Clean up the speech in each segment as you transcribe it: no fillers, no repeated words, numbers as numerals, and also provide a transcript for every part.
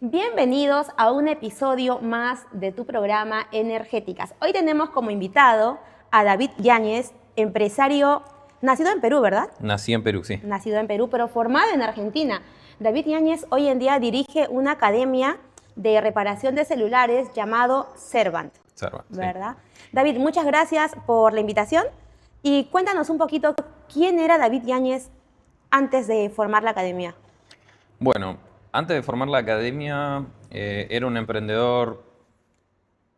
Bienvenidos a un episodio más de tu programa Energéticas. Hoy tenemos como invitado a David Yáñez, empresario nacido en Perú, ¿verdad? Nací en Perú, sí. Nacido en Perú, pero formado en Argentina. David Yáñez hoy en día dirige una academia de reparación de celulares llamado Servant, Servant, ¿verdad? sí. David, muchas gracias por la invitación y cuéntanos un poquito quién era David Yáñez antes de formar la academia. Bueno, antes de formar la academia, era un emprendedor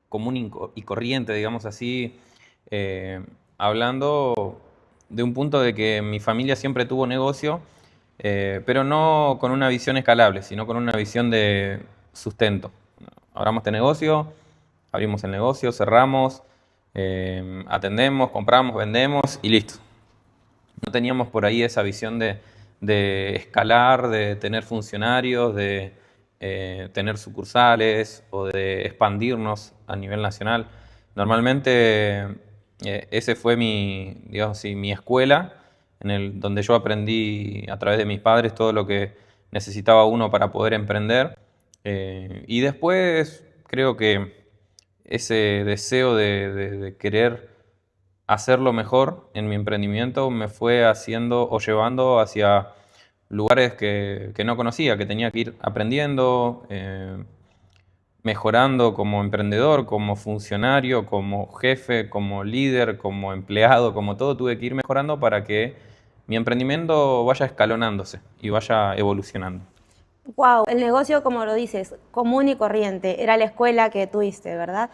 común y corriente, digamos así, hablando de un punto de que mi familia siempre tuvo negocio, pero no con una visión escalable, sino con una visión de sustento. Abramos este negocio, abrimos el negocio, cerramos, atendemos, compramos, vendemos y listo. No teníamos por ahí esa visión de escalar, de tener funcionarios, de tener sucursales o de expandirnos a nivel nacional. Normalmente ese fue digamos así, mi escuela, donde yo aprendí a través de mis padres todo lo que necesitaba uno para poder emprender. Y después creo que ese deseo de querer hacerlo mejor en mi emprendimiento me fue haciendo o llevando hacia lugares que no conocía, que tenía que ir aprendiendo, mejorando como emprendedor, como funcionario, como jefe, como líder, como empleado, como todo, tuve que ir mejorando para que mi emprendimiento vaya escalonándose y vaya evolucionando. Wow, el negocio, como lo dices, común y corriente, era la escuela que tuviste, ¿verdad?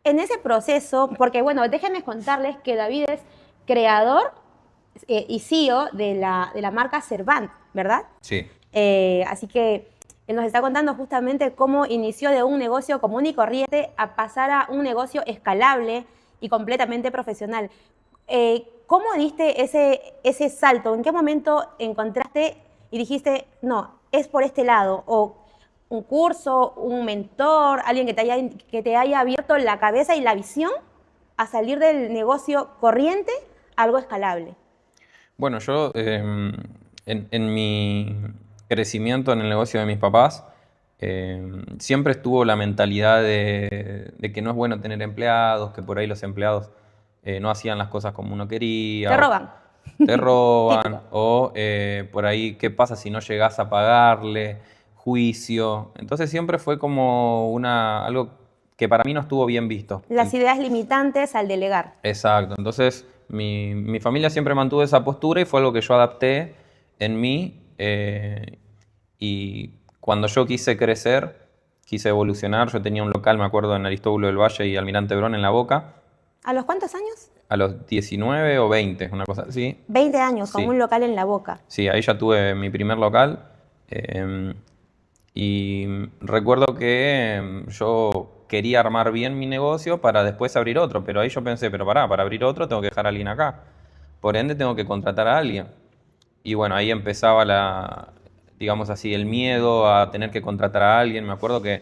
En ese proceso, porque bueno, déjenme contarles que David es creador y CEO de la marca Servant, ¿verdad? Sí. Así que él nos está contando justamente cómo inició de un negocio común y corriente a pasar a un negocio escalable y completamente profesional. ¿Cómo diste ese salto? ¿En qué momento encontraste y dijiste, no, es por este lado? ¿O un curso, un mentor, alguien que te haya abierto la cabeza y la visión a salir del negocio corriente a algo escalable? Bueno, yo en mi crecimiento en el negocio de mis papás, siempre estuvo la mentalidad de que no es bueno tener empleados, que por ahí los empleados no hacían las cosas como uno Te quería, o roban. te roban, Típico. o por ahí qué pasa si no llegás a pagarle, juicio. Entonces siempre fue como algo que para mí no estuvo bien visto. Las ideas limitantes al delegar. Exacto, entonces mi familia siempre mantuvo esa postura y fue algo que yo adapté en mí, y cuando yo quise crecer, quise evolucionar, yo tenía un local, me acuerdo, en Aristóbulo del Valle y Almirante Brown en La Boca, ¿A los cuántos años? a los 19 o 20, una cosa así. 20 años, con Sí, un local en La Boca. sí, ahí ya tuve mi primer local. eh, y recuerdo que yo quería armar bien mi negocio para después abrir otro, pero ahí yo pensé, pero para abrir otro tengo que dejar a alguien acá. Por ende tengo que contratar a alguien. Y bueno, ahí empezaba digamos así, el miedo a tener que contratar a alguien. Me acuerdo que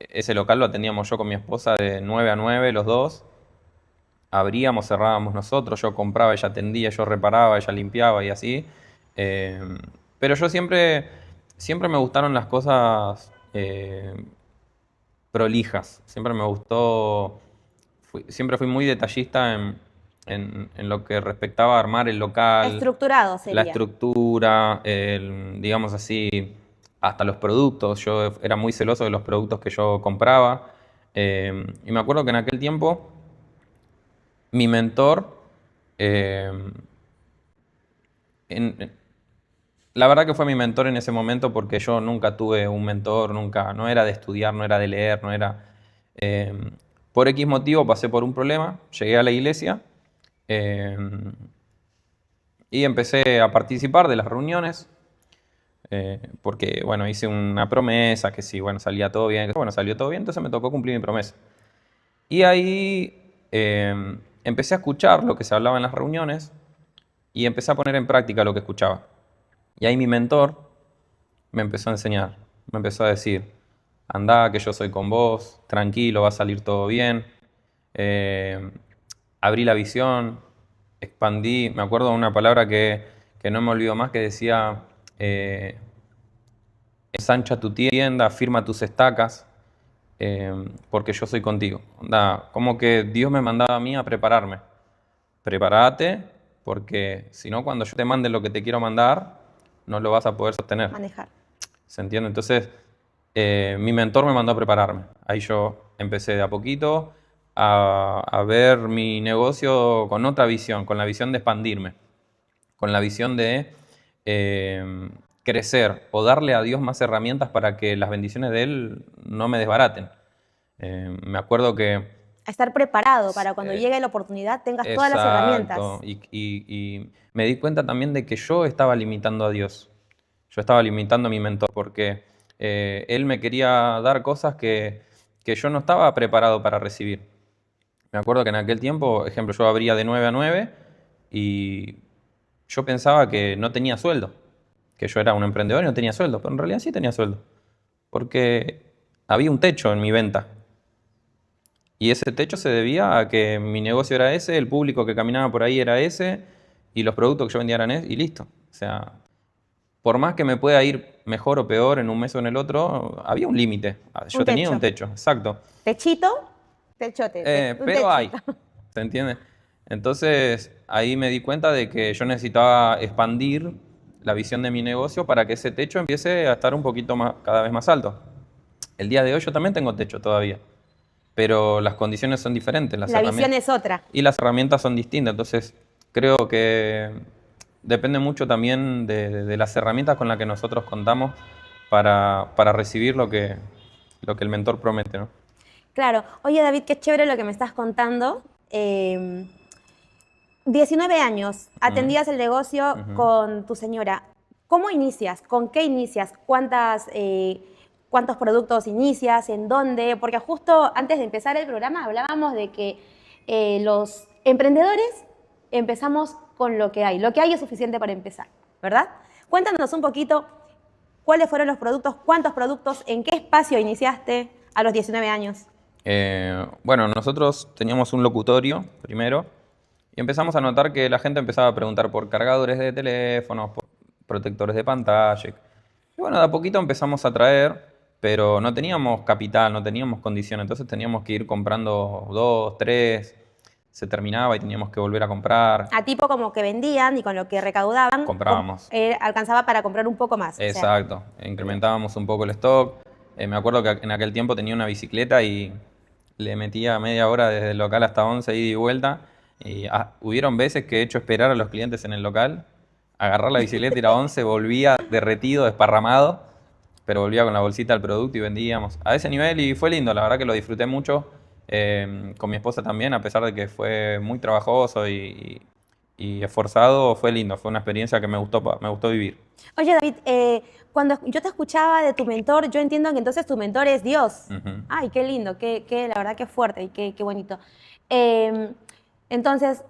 ese local lo atendíamos yo con mi esposa de 9 a 9, los dos. Abríamos, cerrábamos nosotros, yo compraba, ella atendía, yo reparaba, ella limpiaba y así. Eh, pero yo siempre me gustaron las cosas prolijas. Siempre me gustó, siempre fui muy detallista en lo que respectaba a armar el local, Estructurado la sería. estructura, digamos así, hasta los productos. Yo era muy celoso de los productos que yo compraba. Y me acuerdo que en aquel tiempo mi mentor, eh, en- la verdad que fue mi mentor en ese momento porque yo nunca tuve un mentor, nunca, no era de estudiar, no era de leer, no era... eh, por X motivo pasé por un problema, llegué a la iglesia, eh, y empecé a participar de las reuniones, porque, bueno, hice una promesa que si, bueno, salía todo bien, que bueno, salió todo bien, entonces me tocó cumplir mi promesa. Y ahí empecé a escuchar lo que se hablaba en las reuniones y empecé a poner en práctica lo que escuchaba. Y ahí mi mentor me empezó a enseñar, me empezó a decir, andá, que yo soy con vos, tranquilo, va a salir todo bien. Eh, Abrí la visión, expandí, me acuerdo de una palabra que no me olvido más, que decía, eh, ensancha tu tienda, firma tus estacas, porque yo soy contigo. Onda, como que Dios me mandaba a mí a prepararme. Prepárate, porque si no, cuando yo te mande lo que te quiero mandar, no lo vas a poder sostener. Manejar. ¿Se entiende? Entonces, mi mentor me mandó a prepararme. Ahí yo empecé de a poquito a ver mi negocio con otra visión, con la visión de expandirme, con la visión de crecer o darle a Dios más herramientas para que las bendiciones de Él no me desbaraten. Me acuerdo que... A estar preparado para cuando llegue la oportunidad tengas todas las herramientas. Exacto. Y me di cuenta también de que yo estaba limitando a Dios. Yo estaba limitando a mi mentor porque él me quería dar cosas que yo no estaba preparado para recibir. Me acuerdo que en aquel tiempo, ejemplo, yo abría de 9 a 9 y yo pensaba que no tenía sueldo, que yo era un emprendedor y no tenía sueldo, pero en realidad sí tenía sueldo, porque había un techo en mi venta. Y ese techo se debía a que mi negocio era ese, el público que caminaba por ahí era ese, y los productos que yo vendía eran ese, y listo. O sea, por más que me pueda ir mejor o peor en un mes o en el otro, había un límite. Yo tenía un techo, exacto. Techito, techote. Pero techito. hay, ¿se entiende? Entonces ahí me di cuenta de que yo necesitaba expandir la visión de mi negocio para que ese techo empiece a estar un poquito más, cada vez más alto. El día de hoy yo también tengo techo todavía, pero las condiciones son diferentes. La visión es otra. Y las herramientas son distintas, entonces creo que depende mucho también de las herramientas con las que nosotros contamos para recibir lo que el mentor promete, ¿no? Claro. Oye, David, qué chévere lo que me estás contando. 19 años, atendías el negocio con tu señora. ¿Cómo inicias? ¿Con qué inicias? ¿Cuántos productos inicias? ¿En dónde? Porque justo antes de empezar el programa hablábamos de que los emprendedores empezamos con lo que hay. Lo que hay es suficiente para empezar, ¿verdad? Cuéntanos un poquito cuáles fueron los productos, cuántos productos, en qué espacio iniciaste a los 19 años. Bueno, nosotros teníamos un locutorio primero y empezamos a notar que la gente empezaba a preguntar por cargadores de teléfonos, por protectores de pantalla. Y bueno, de a poquito empezamos a traer, pero no teníamos capital, no teníamos condiciones, entonces teníamos que ir comprando 2, 3, se terminaba y teníamos que volver a comprar. A tipo como que vendían y con lo que recaudaban, comprábamos. Alcanzaba para comprar un poco más. Exacto, o sea, incrementábamos un poco el stock. Me acuerdo que en aquel tiempo tenía una bicicleta y le metía media hora desde el local hasta 11, ida y vuelta. Y hubieron veces que he hecho esperar a los clientes en el local, agarrar la bicicleta, ir a 11, volvía derretido, desparramado, pero volvía con la bolsita del producto y vendíamos. A ese nivel y fue lindo, la verdad que lo disfruté mucho. Con mi esposa también, a pesar de que fue muy trabajoso y esforzado, fue lindo, fue una experiencia que me gustó vivir. Oye, David, cuando yo te escuchaba de tu mentor, yo entiendo que entonces tu mentor es Dios. Ay, qué lindo, la verdad que fuerte y qué bonito. Entonces,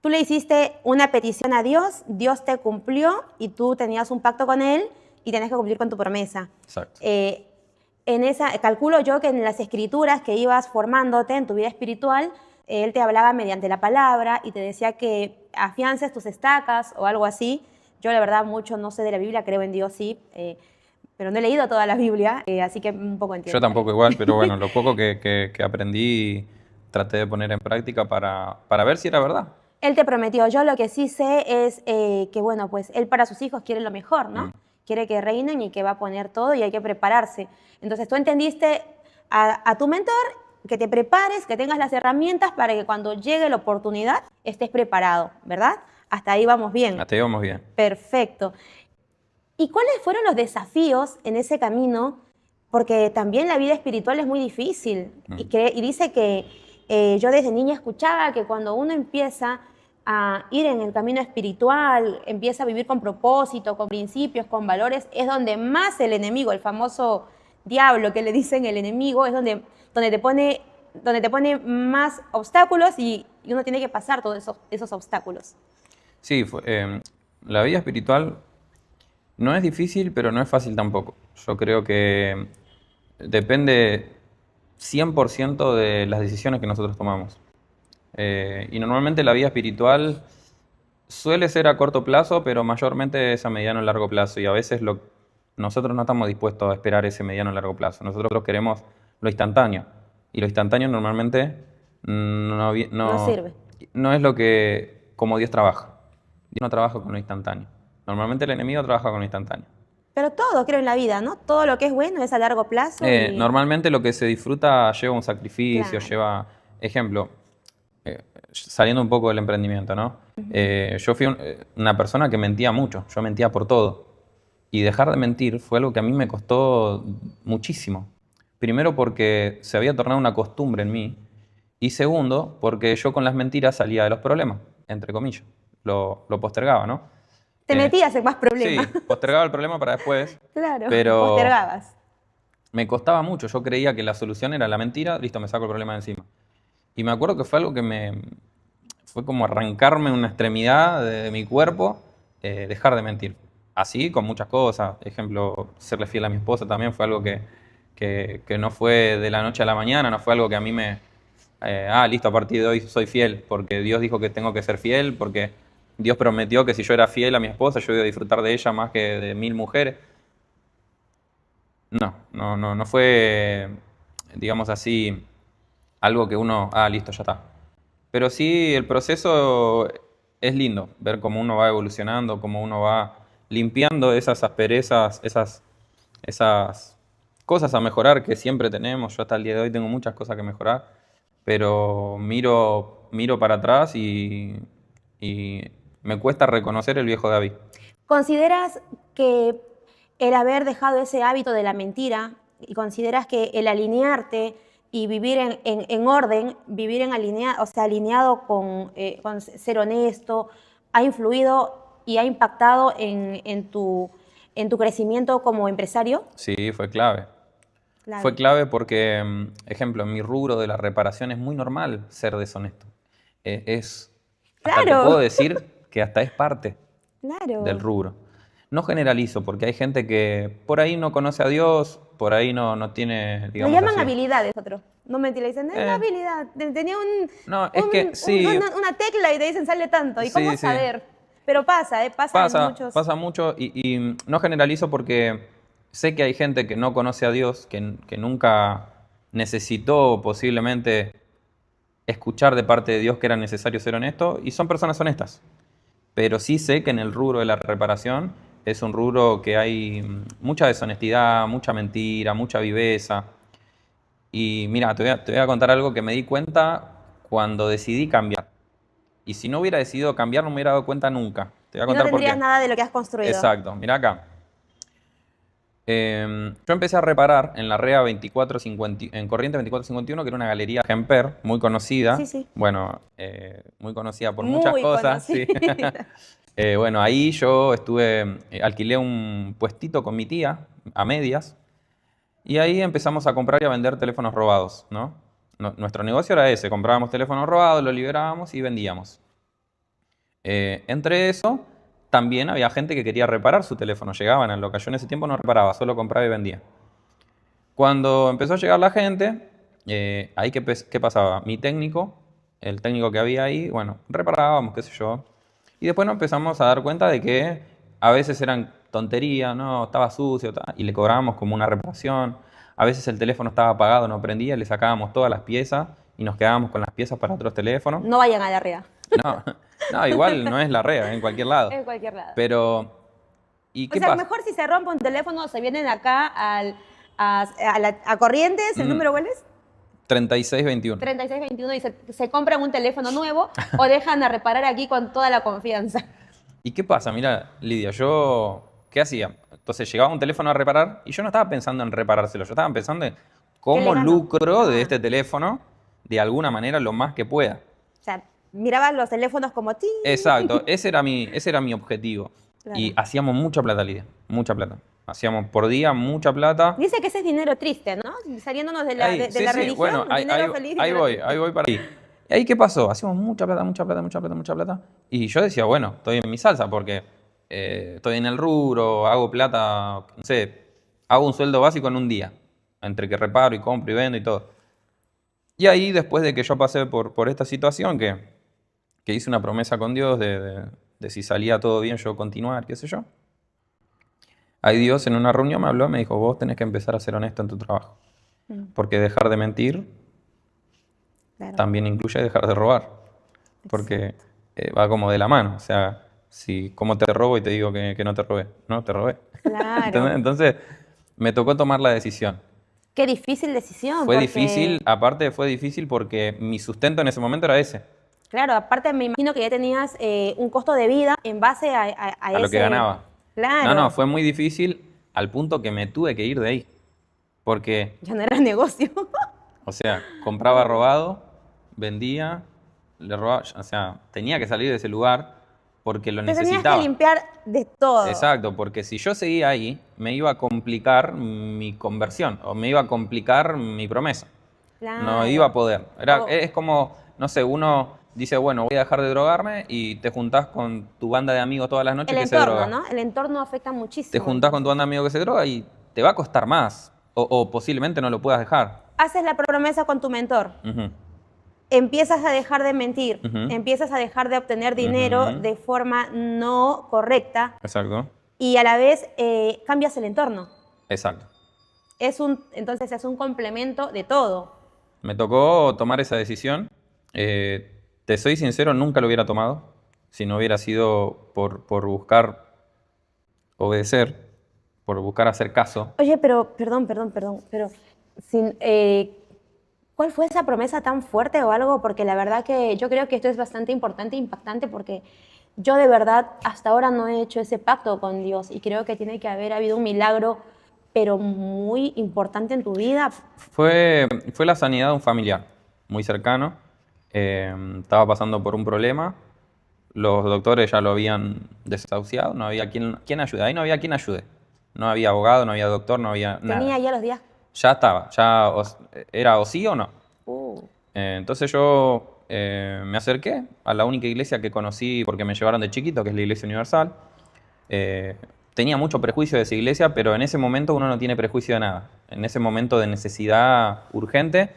tú le hiciste una petición a Dios, Dios te cumplió y tú tenías un pacto con Él y tenías que cumplir con tu promesa. Exacto. Calculo yo que en las escrituras que ibas formándote en tu vida espiritual, Él te hablaba mediante la palabra y te decía que afiances tus estacas o algo así. Yo la verdad mucho no sé de la Biblia, creo en Dios sí, pero no he leído toda la Biblia, así que un poco entiendo. Yo tampoco igual, pero bueno, lo poco que aprendí traté de poner en práctica para ver si era verdad. Él te prometió. Yo lo que sí sé es que, bueno, pues Él para sus hijos quiere lo mejor, ¿no? Quiere que reinen y que va a poner todo y hay que prepararse. Entonces tú entendiste a tu mentor que te prepares, que tengas las herramientas para que cuando llegue la oportunidad estés preparado, ¿verdad? Hasta ahí vamos bien. Hasta ahí vamos bien. Perfecto. ¿Y cuáles fueron los desafíos en ese camino? Porque también la vida espiritual es muy difícil. Y dice que yo desde niña escuchaba que cuando uno empieza a ir en el camino espiritual, empieza a vivir con propósito, con principios, con valores, es donde más el enemigo, el famoso diablo que le dicen el enemigo, es donde te pone más obstáculos y uno tiene que pasar todos esos obstáculos. Sí, la vida espiritual no es difícil, pero no es fácil tampoco. Yo creo que depende 100% de las decisiones que nosotros tomamos. Y normalmente la vida espiritual suele ser a corto plazo, pero mayormente es a mediano y largo plazo. Y a veces nosotros no estamos dispuestos a esperar ese mediano o largo plazo. Nosotros queremos lo instantáneo. Y lo instantáneo normalmente No sirve. no es lo que, como Dios trabaja. Dios no trabaja con lo instantáneo. Normalmente el enemigo trabaja con lo instantáneo. Pero todo, creo, en la vida, ¿no? Todo lo que es bueno es a largo plazo. Normalmente lo que se disfruta lleva un sacrificio, Claro. lleva, ejemplo, saliendo un poco del emprendimiento, ¿no? Yo fui una persona que mentía mucho, yo mentía por todo. Y dejar de mentir fue algo que a mí me costó muchísimo. Primero porque se había tornado una costumbre en mí y segundo porque yo con las mentiras salía de los problemas, entre comillas. Lo postergaba, ¿no? Te metías en más problemas. Sí, postergaba el problema para después, Claro, pero postergabas. me costaba mucho. Yo creía que la solución era la mentira, listo, me saco el problema de encima. Y me acuerdo que fue algo que fue como arrancarme una extremidad de mi cuerpo, dejar de mentir. Así con muchas cosas. Ejemplo, serle fiel a mi esposa también fue algo que no fue de la noche a la mañana, no fue algo que a mí listo, a partir de hoy soy fiel, porque Dios dijo que tengo que ser fiel, porque Dios prometió que si yo era fiel a mi esposa, yo iba a disfrutar de ella más que de 1000 mujeres. No fue, digamos así, algo que uno, listo, ya está. Pero sí, el proceso es lindo, ver cómo uno va evolucionando, cómo uno va limpiando esas asperezas, esas cosas a mejorar que siempre tenemos. Yo hasta el día de hoy tengo muchas cosas que mejorar, pero miro para atrás y me cuesta reconocer el viejo David. ¿Consideras que el haber dejado ese hábito de la mentira y consideras que el alinearte y vivir en orden, vivir alineado con ser honesto, ha influido y ha impactado en tu crecimiento como empresario? Sí, fue clave. Claro. Fue clave porque, ejemplo, en mi rubro de la reparación es muy normal ser deshonesto. Hasta te Claro. puedo decir que hasta es parte Claro. del rubro. No generalizo, porque hay gente que por ahí no conoce a Dios, por ahí no tiene, Le digamos llaman así. habilidades, otro. No mentira, le dicen, es una habilidad. Tenía No, es que sí. una tecla y te dicen, sale tanto. ¿Y cómo Sí. saber? Pero pasa en muchos. Pasa mucho y no generalizo porque sé que hay gente que no conoce a Dios, que nunca necesitó posiblemente escuchar de parte de Dios que era necesario ser honesto y son personas honestas. Pero sí sé que en el rubro de la reparación es un rubro que hay mucha deshonestidad, mucha mentira, mucha viveza. Y mira, te voy a contar algo que me di cuenta cuando decidí cambiar. Y si no hubiera decidido cambiar, no me hubiera dado cuenta nunca. Te voy a Y no contar por tendrías qué. nada de lo que has construido. Exacto, mira acá. Yo empecé a reparar en la REA 2450, en Corriente 2451, que era una galería Gemper, muy conocida. Sí. Bueno, muy conocida por muchas Muy cosas. Sí. conocida. Bueno, ahí yo alquilé un puestito con mi tía, a medias, y ahí empezamos a comprar y a vender teléfonos robados, ¿no? Nuestro negocio era ese, comprábamos teléfonos robados, los liberábamos y vendíamos. Entre eso, también había gente que quería reparar su teléfono, llegaban a lo que yo en ese tiempo no reparaba, solo compraba y vendía. Cuando empezó a llegar la gente, ahí ¿qué pasaba? Mi técnico, el técnico que había ahí, bueno, reparábamos, qué sé yo. Y después nos empezamos a dar cuenta de que a veces eran tonterías, ¿no? Estaba sucio, y le cobrábamos como una reparación. A veces el teléfono estaba apagado, no prendía, le sacábamos todas las piezas y nos quedábamos con las piezas para otros teléfonos. No vayan a la REA. No, igual no es la REA, en cualquier lado. En cualquier lado. Pero, ¿y qué O sea, pasa? mejor si se rompe un teléfono, se vienen acá a Corrientes, ¿el número cuál es? 3621. 3621 y se compran un teléfono nuevo o dejan a reparar aquí con toda la confianza. ¿Y qué pasa? Mira, Lidia, ¿qué hacía? Entonces llegaba un teléfono a reparar y yo no estaba pensando en reparárselo, yo estaba pensando en ¿Qué cómo le gano? lucro de este teléfono de alguna manera lo más que pueda. O sea, mirabas los teléfonos como ti. Exacto, ese era mi objetivo. Claro. Y hacíamos mucha plata, Lidia, mucha plata. Hacíamos por día mucha plata. Dice que ese es dinero triste, ¿no? Saliéndonos de la religión, bueno, dinero feliz, dinero triste. ahí voy para ahí. ¿Y ahí qué pasó? Hacíamos mucha plata. Y yo decía, bueno, estoy en mi salsa porque estoy en el rubro, hago plata, no sé, hago un sueldo básico en un día, entre que reparo y compro y vendo y todo. Y ahí, después de que yo pasé por esta situación, que hice una promesa con Dios de si salía todo bien yo continuar, qué sé yo. Ahí Dios en una reunión me habló, me dijo, vos tenés que empezar a ser honesto en tu trabajo. Porque dejar de mentir Claro. también incluye dejar de robar. Porque va como de la mano. O sea, si cómo te robo y te digo que no te robé. No, te robé. Claro. Entonces, me tocó tomar la decisión. Qué difícil decisión, Fue porque, difícil, aparte fue difícil porque mi sustento en ese momento era ese, claro, aparte me imagino que ya tenías un costo de vida en base a a lo que ese... ganaba. No, Claro, no, fue muy difícil al punto que me tuve que ir de ahí. Porque, ya no era negocio. o sea, compraba robado, vendía, le robaba, o sea, tenía que salir de ese lugar porque lo Te tenías que necesitaba. limpiar de todo. Exacto, porque si yo seguía ahí, me iba a complicar mi conversión o me iba a complicar mi promesa. No iba a Claro. poder. O Es como, no sé, uno dice, bueno, voy a dejar de drogarme y te juntás con tu banda de amigos todas las noches el que se entorno, droga. ¿no? El entorno afecta Te muchísimo. juntás con tu Entonces, banda de amigos que se droga y te va a costar más. O posiblemente no lo puedas dejar. haces la promesa con tu mentor. Ujú, Empiezas a dejar de mentir. ujú, Empiezas a dejar de obtener dinero ujú. de forma no correcta. Exacto, Y a la vez cambias el entorno. exacto. Entonces es un complemento de todo. Me tocó tomar esa decisión. Te soy sincero, nunca lo hubiera tomado si no hubiera sido por buscar obedecer, por buscar hacer caso. Oye, pero, perdón, pero sin, ¿cuál fue esa promesa tan fuerte o algo? Porque la verdad que yo creo que esto es bastante importante e impactante porque yo de verdad hasta ahora no he hecho ese pacto con Dios y creo que tiene que haber habido un milagro, pero muy importante en tu vida. Fue la sanidad de un familiar muy cercano. Estaba pasando por un problema. Los doctores ya lo habían desahuciado. No había quien ayude. Ahí no había quien ayude. No había abogado, no había doctor, no había nada. Tenía ya los días. Ya estaba. Era o sí o no. Uh, Entonces yo me acerqué a la única iglesia que conocí porque me llevaron de chiquito, que es la Iglesia Universal. Tenía mucho prejuicio de esa iglesia, pero en ese momento uno no tiene prejuicio de nada. En ese momento de necesidad urgente,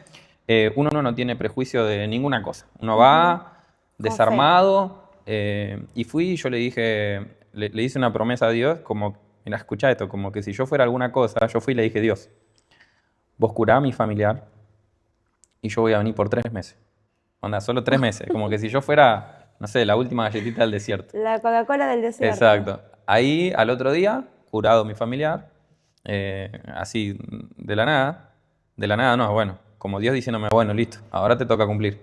uno no tiene prejuicio de ninguna cosa. Uno va Con fe. desarmado y fui y yo le dije, le hice una promesa a Dios, como, mira, escucha esto, como que si yo fuera alguna cosa, yo fui y le dije, Dios, vos curá a mi familiar y yo voy a venir por 3 meses. Onda, solo 3 meses, como que si yo fuera, no sé, la última galletita del desierto. La Coca-Cola del desierto. Exacto. Ahí, al otro día, curado mi familiar, así de la nada no, bueno, como Dios diciéndome, bueno, listo, ahora te toca cumplir.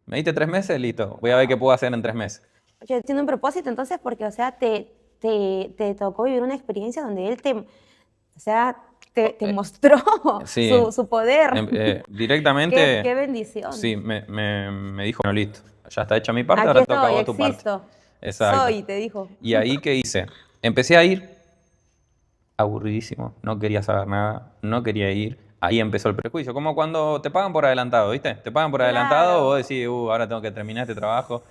Me diste 3 meses, listo, voy a ver qué puedo hacer en 3 meses. Oye, tiene un propósito entonces porque, o sea, te tocó vivir una experiencia donde él o sea, te mostró Sí, su poder. directamente, Qué bendición. sí, me dijo, bueno, listo, ya está hecha mi parte, Aquí ahora toca a estoy, vos tu parte. existo. Exacto. Soy, te dijo. Y ahí, ¿qué hice? Empecé a ir, aburridísimo, no quería saber nada, no quería ir. Ahí empezó el prejuicio, como cuando te pagan por adelantado, ¿viste? Te pagan por adelantado, Claro. vos decís, ahora tengo que terminar este trabajo.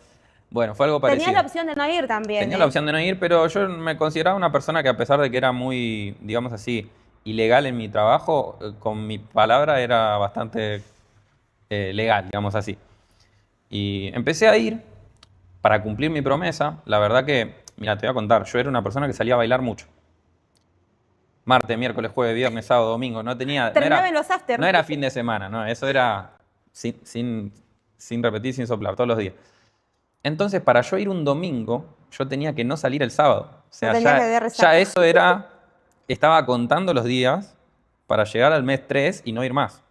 Bueno, fue algo Tenías parecido. la opción de no ir también, Tenía ¿eh? la opción de no ir, pero yo me consideraba una persona que a pesar de que era muy, digamos así, ilegal en mi trabajo, con mi palabra era bastante legal, digamos así. Y empecé a ir para cumplir mi promesa. La verdad que, mira, te voy a contar, yo era una persona que salía a bailar mucho. Martes, miércoles, jueves, viernes, sábado, domingo. No tenía, Terminaba en los after. no era fin de semana, no, eso era sin repetir, sin soplar, todos los días. Entonces, para yo ir un domingo, yo tenía que no salir el sábado. O sea, No tenía que ver resaca. ya eso era, estaba contando los días para llegar al mes 3 y no ir más.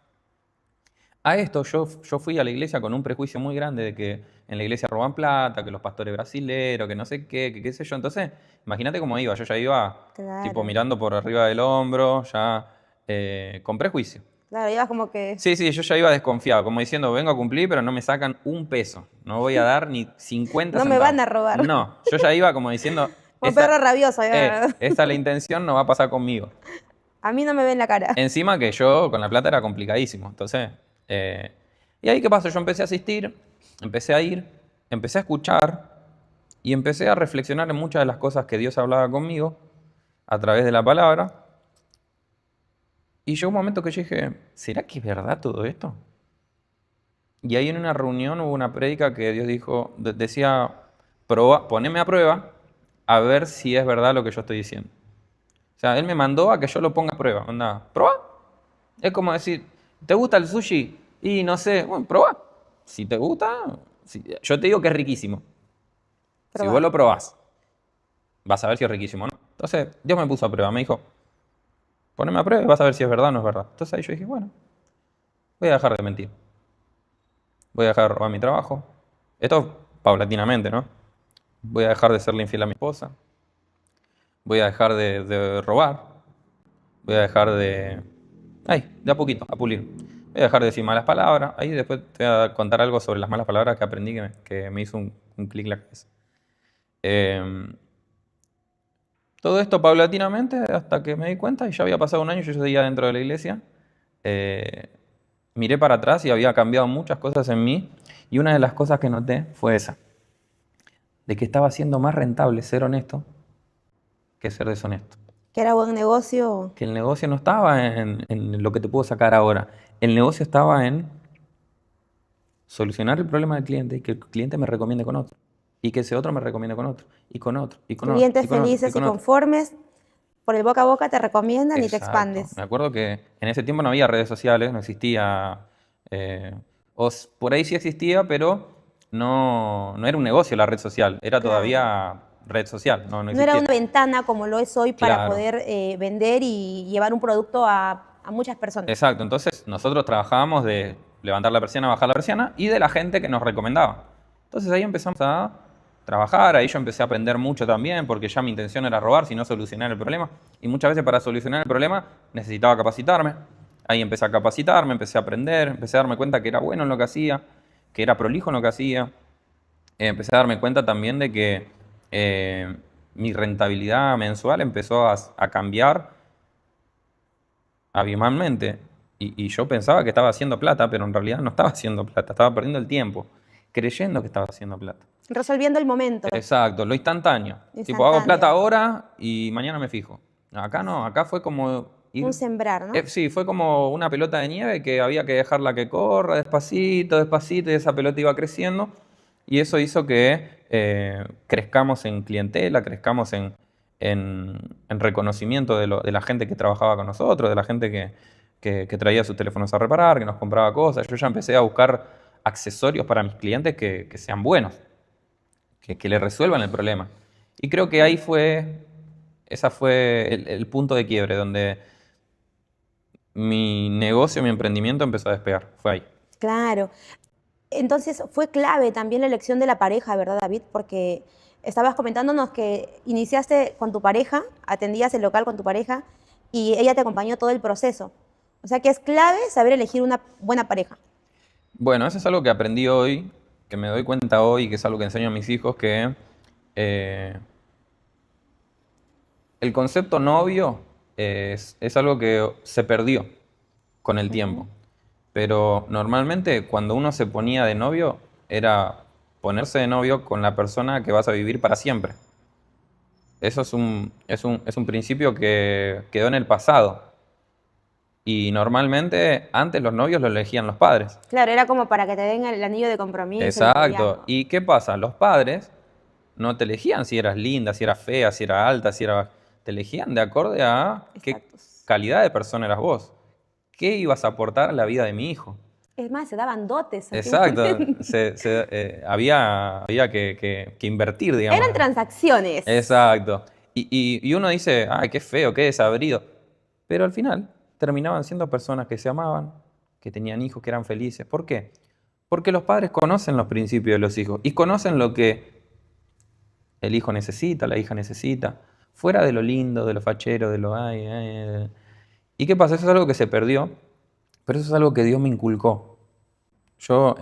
A esto yo fui a la iglesia con un prejuicio muy grande de que en la iglesia roban plata, que los pastores brasileros, que no sé qué, que qué sé yo. Entonces, imagínate cómo iba. Yo ya iba Claro. tipo mirando por arriba del hombro, ya con prejuicio. Claro, ibas como que... Sí, yo ya iba desconfiado, como diciendo, vengo a cumplir, pero no me sacan un peso. No voy a dar ni 50 No me centavos. van a robar. No, yo ya iba como diciendo, Como perro rabioso. Ya. esta es la intención, no va a pasar conmigo. A mí no me ven la cara. Encima que yo con la plata era complicadísimo. Entonces, y ahí qué pasó, yo empecé a asistir, empecé a ir, empecé a escuchar y empecé a reflexionar en muchas de las cosas que Dios hablaba conmigo a través de la palabra. Y llegó un momento que yo dije, ¿será que es verdad todo esto? Y ahí en una reunión hubo una prédica que Dios dijo, decía, poneme a prueba a ver si es verdad lo que yo estoy diciendo. O sea, él me mandó a que yo lo ponga a prueba. Onda, ¿probá? Es como decir, ¿te gusta el sushi? Y no sé, bueno, probá. Si te gusta, yo te digo que es riquísimo. Si Probá. vos lo probás, vas a ver si es riquísimo o no. Entonces, Dios me puso a prueba. Me dijo, poneme a prueba y vas a ver si es verdad o no es verdad. Entonces ahí yo dije, bueno, voy a dejar de mentir. Voy a dejar de robar mi trabajo. Esto paulatinamente, ¿no? Voy a dejar de serle infiel a mi esposa. Voy a dejar de robar. Voy a dejar de... Ay, de a poquito, a pulir. Voy a dejar de decir malas palabras. Ahí después te voy a contar algo sobre las malas palabras que aprendí que me hizo un clic en la cabeza. Todo esto paulatinamente hasta que me di cuenta y ya había pasado un año, yo ya seguía dentro de la iglesia. Miré para atrás y había cambiado muchas cosas en mí y una de las cosas que noté fue esa, de que estaba siendo más rentable ser honesto que ser deshonesto. Que era buen negocio. Que el negocio no estaba en lo que te puedo sacar ahora, el negocio estaba en solucionar el problema del cliente y que el cliente me recomiende con otro. Y que ese otro me recomiende con otro, y con otro, y con otro. Clientes y con otro, felices y con otro. conformes, por el boca a boca te recomiendan y te Exacto. expandes. Me acuerdo que en ese tiempo no había redes sociales, no existía, por ahí sí existía, pero no era un negocio la red social, era Claro. todavía red social, no No existía. era una ventana como lo es hoy para Claro. poder vender y llevar un producto a muchas personas. Exacto, entonces nosotros trabajábamos de levantar la persiana, bajar la persiana y de la gente que nos recomendaba. Entonces ahí empezamos a trabajar, ahí yo empecé a aprender mucho también porque ya mi intención era robar, sino solucionar el problema. Y muchas veces para solucionar el problema necesitaba capacitarme. Ahí empecé a capacitarme, empecé a aprender, empecé a darme cuenta que era bueno en lo que hacía, que era prolijo en lo que hacía. Empecé a darme cuenta también de que mi rentabilidad mensual empezó a cambiar abismalmente. Y yo pensaba que estaba haciendo plata, pero en realidad no estaba haciendo plata, estaba perdiendo el tiempo, creyendo que estaba haciendo plata. Resolviendo el momento. Exacto, lo instantáneo. Tipo, hago plata ahora y mañana me fijo. Acá no, acá fue como ir... Un sembrar, ¿no? Sí, fue como una pelota de nieve que había que dejarla que corra despacito, despacito, y esa pelota iba creciendo. Y eso hizo que crezcamos en clientela, crezcamos en reconocimiento de la gente que trabajaba con nosotros, de la gente que traía sus teléfonos a reparar, que nos compraba cosas. Yo ya empecé a buscar accesorios para mis clientes que sean buenos, que le resuelvan el problema. Y creo que ahí ese fue el punto de quiebre, donde mi negocio, mi emprendimiento empezó a despegar. Fue ahí. Claro. Entonces fue clave también la elección de la pareja, ¿verdad, David? Porque estabas comentándonos que iniciaste con tu pareja, atendías el local con tu pareja y ella te acompañó todo el proceso. O sea que es clave saber elegir una buena pareja. Bueno, eso es algo que aprendí hoy, que me doy cuenta hoy, que es algo que enseño a mis hijos, que el concepto novio es algo que se perdió con el tiempo. Pero normalmente cuando uno se ponía de novio, era ponerse de novio con la persona que vas a vivir para siempre. Eso es un principio que quedó en el pasado. Y normalmente antes los novios lo elegían los padres. Claro, era como para que te den el anillo de compromiso. el Exacto. noviazgo. ¿Y qué pasa? Los padres no te elegían si eras linda, si eras fea, si eras alta, si eras... Te elegían de acorde a qué Estatus. calidad de persona eras vos. ¿Qué ibas a aportar a la vida de mi hijo? Es más, se daban dotes. Exacto. Había que invertir, digamos. Eran transacciones. Exacto. Y uno dice, ay, qué feo, qué desabrido. Pero al final terminaban siendo personas que se amaban, que tenían hijos, que eran felices. ¿Por qué? Porque los padres conocen los principios de los hijos y conocen lo que el hijo necesita, la hija necesita, fuera de lo lindo, de lo fachero, de lo ay. ¿Y qué pasa? Eso es algo que se perdió, pero eso es algo que Dios me inculcó. Yo,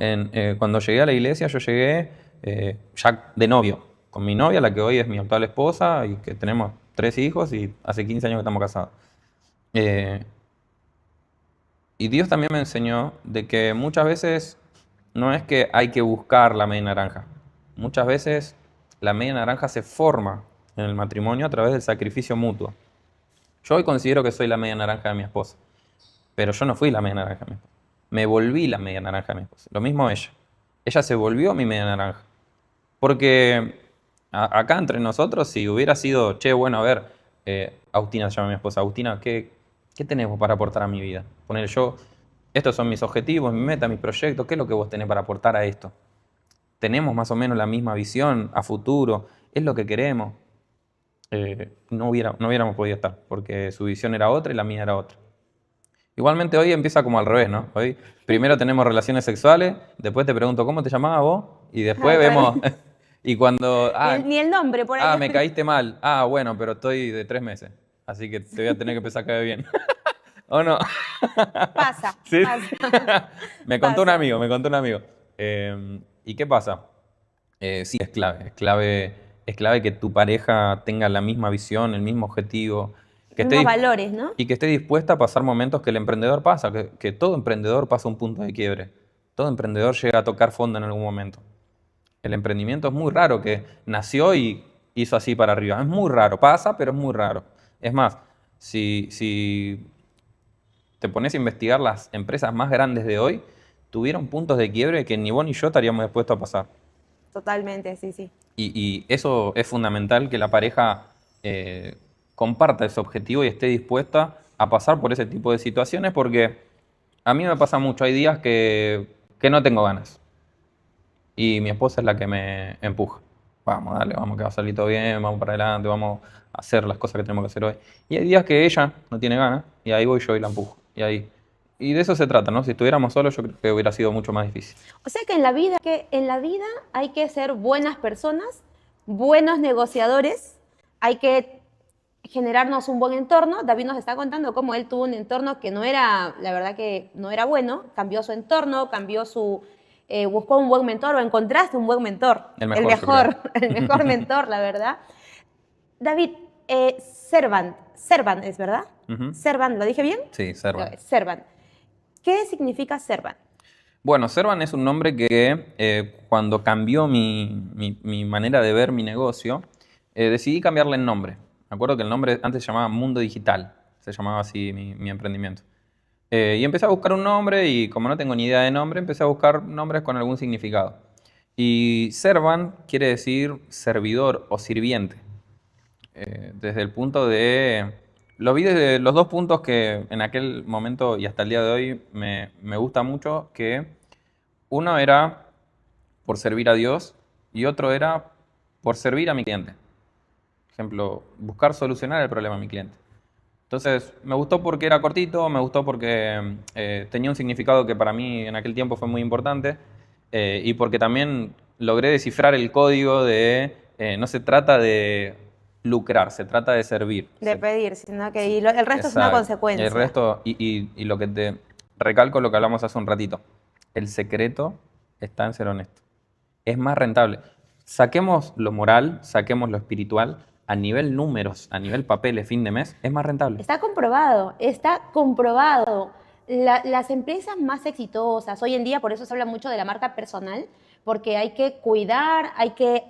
cuando llegué a la iglesia, yo llegué ya de novio, con mi novia, la que hoy es mi actual esposa, y que tenemos 3 hijos y hace 15 años que estamos casados. Y Dios también me enseñó de que muchas veces no es que hay que buscar la media naranja. Muchas veces la media naranja se forma en el matrimonio a través del sacrificio mutuo. Yo hoy considero que soy la media naranja de mi esposa, pero yo no fui la media naranja de mi esposa. Me volví la media naranja de mi esposa. Lo mismo ella. Ella se volvió mi media naranja. Porque acá entre nosotros, si hubiera sido, che, bueno, a ver, Agustina se llama mi esposa. Agustina, ¿qué tenés vos para aportar a mi vida? Poner yo, estos son mis objetivos, mis metas, mis proyectos. ¿Qué es lo que vos tenés para aportar a esto? ¿Tenemos más o menos la misma visión a futuro? ¿Es lo que queremos? No hubiéramos podido estar, porque su visión era otra y la mía era otra. Igualmente hoy empieza como al revés, ¿no? Hoy primero tenemos relaciones sexuales, después te pregunto cómo te llamabas vos, y después vemos, y cuando, Ni el nombre por ahí. me caíste mal, bueno, pero estoy de 3 meses, así que te voy a tener que empezar a caer bien. ¿O no? Pasa, Sí. pasa. Me contó un Pasa. amigo, me contó un amigo. ¿Y qué pasa? Sí, es clave que tu pareja tenga la misma visión, el mismo objetivo, que esté Mismos valores, ¿no? y que esté dispuesta a pasar momentos que el emprendedor pasa, que todo emprendedor pasa un punto de quiebre. Todo emprendedor llega a tocar fondo en algún momento. El emprendimiento es muy raro que nació y hizo así para arriba. Es muy raro, pasa, pero es muy raro. Es más, si te pones a investigar las empresas más grandes de hoy, tuvieron puntos de quiebre que ni vos ni yo estaríamos dispuestos a pasar. Totalmente, sí, sí. Y eso es fundamental, que la pareja comparta ese objetivo y esté dispuesta a pasar por ese tipo de situaciones, porque a mí me pasa mucho, hay días que no tengo ganas y mi esposa es la que me empuja. Vamos, dale, vamos, que va a salir todo bien, vamos para adelante, vamos a hacer las cosas que tenemos que hacer hoy. Y hay días que ella no tiene ganas y ahí voy yo y la empujo. Y de eso se trata, ¿no? Si estuviéramos solos, yo creo que hubiera sido mucho más difícil. O sea que en la vida hay que ser buenas personas, buenos negociadores, hay que generarnos un buen entorno. David nos está contando cómo él tuvo un entorno que no era, la verdad que no era bueno, cambió su entorno, buscó un buen mentor o encontraste un buen mentor. El mejor, El mejor mentor, la verdad. David, Servant es, ¿verdad? Ujú. Servant, ¿lo dije bien? Sí, Servan. Servant. ¿Qué significa Servant? Bueno, Servan es un nombre que cuando cambió mi manera de ver mi negocio, decidí cambiarle el nombre. Me acuerdo que el nombre antes se llamaba Mundo Digital, se llamaba así mi emprendimiento. Y empecé a buscar un nombre y como no tengo ni idea de nombre, empecé a buscar nombres con algún significado. Y Servan quiere decir servidor o sirviente. Desde el punto de... Lo vi desde los dos puntos que en aquel momento y hasta el día de hoy me gusta mucho, que uno era por servir a Dios y otro era por servir a mi cliente. Por ejemplo, buscar solucionar el problema a mi cliente. Entonces, me gustó porque era cortito, me gustó porque tenía un significado que para mí en aquel tiempo fue muy importante, y porque también logré descifrar el código de no se trata de lucrar, se trata de servir. De pedir, sino que el resto es una Exacto. consecuencia. El resto, y lo que te recalco, lo que hablamos hace un ratito, el secreto está en ser honesto. Es más rentable. Saquemos lo moral, saquemos lo espiritual, a nivel números, a nivel papeles, fin de mes, es más rentable. Está comprobado, está comprobado. Las empresas más exitosas, hoy en día por eso se habla mucho de la marca personal, porque hay que cuidar, hay que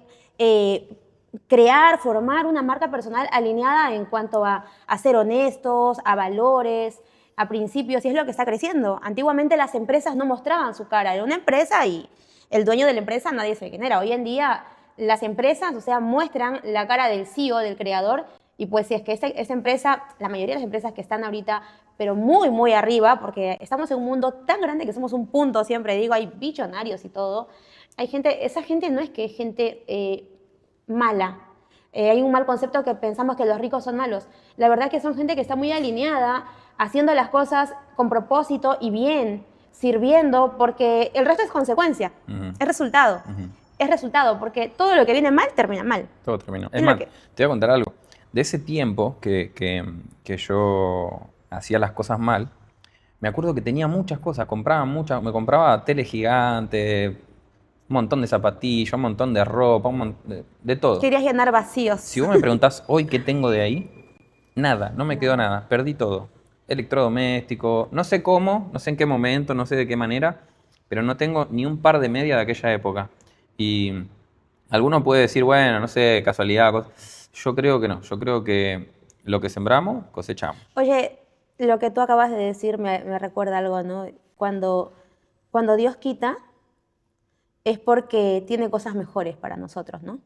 crear, formar una marca personal alineada en cuanto a ser honestos, a valores, a principios, y es lo que está creciendo. Antiguamente las empresas no mostraban su cara, era una empresa y el dueño de la empresa nadie sabe quién era. Hoy en día las empresas, o sea, muestran la cara del CEO, del creador, y pues si es que esa empresa, la mayoría de las empresas que están ahorita, pero muy, muy arriba, porque estamos en un mundo tan grande que somos un punto, siempre digo, hay billonarios y todo, hay gente, esa gente no es que es gente mala. Hay un mal concepto que pensamos que los ricos son malos. La verdad que son gente que está muy alineada, haciendo las cosas con propósito y bien, sirviendo, porque el resto es consecuencia, es resultado. Es resultado, porque todo lo que viene mal termina mal. Todo terminó. Es más, te voy a contar algo. De ese tiempo que yo hacía las cosas mal, me acuerdo que tenía muchas cosas, me compraba tele gigante, un montón de zapatillas, un montón de ropa, de todo. Querías llenar vacíos. Si vos me preguntás hoy qué tengo de ahí, nada, no me quedó nada, perdí todo. Electrodoméstico, no sé cómo, no sé en qué momento, no sé de qué manera, pero no tengo ni un par de medias de aquella época. Y alguno puede decir, bueno, no sé, casualidad, yo creo que no, yo creo que lo que sembramos, cosechamos. Oye, lo que tú acabas de decir me recuerda algo, ¿no? Cuando Dios quita, es porque tiene cosas mejores para nosotros, ¿no?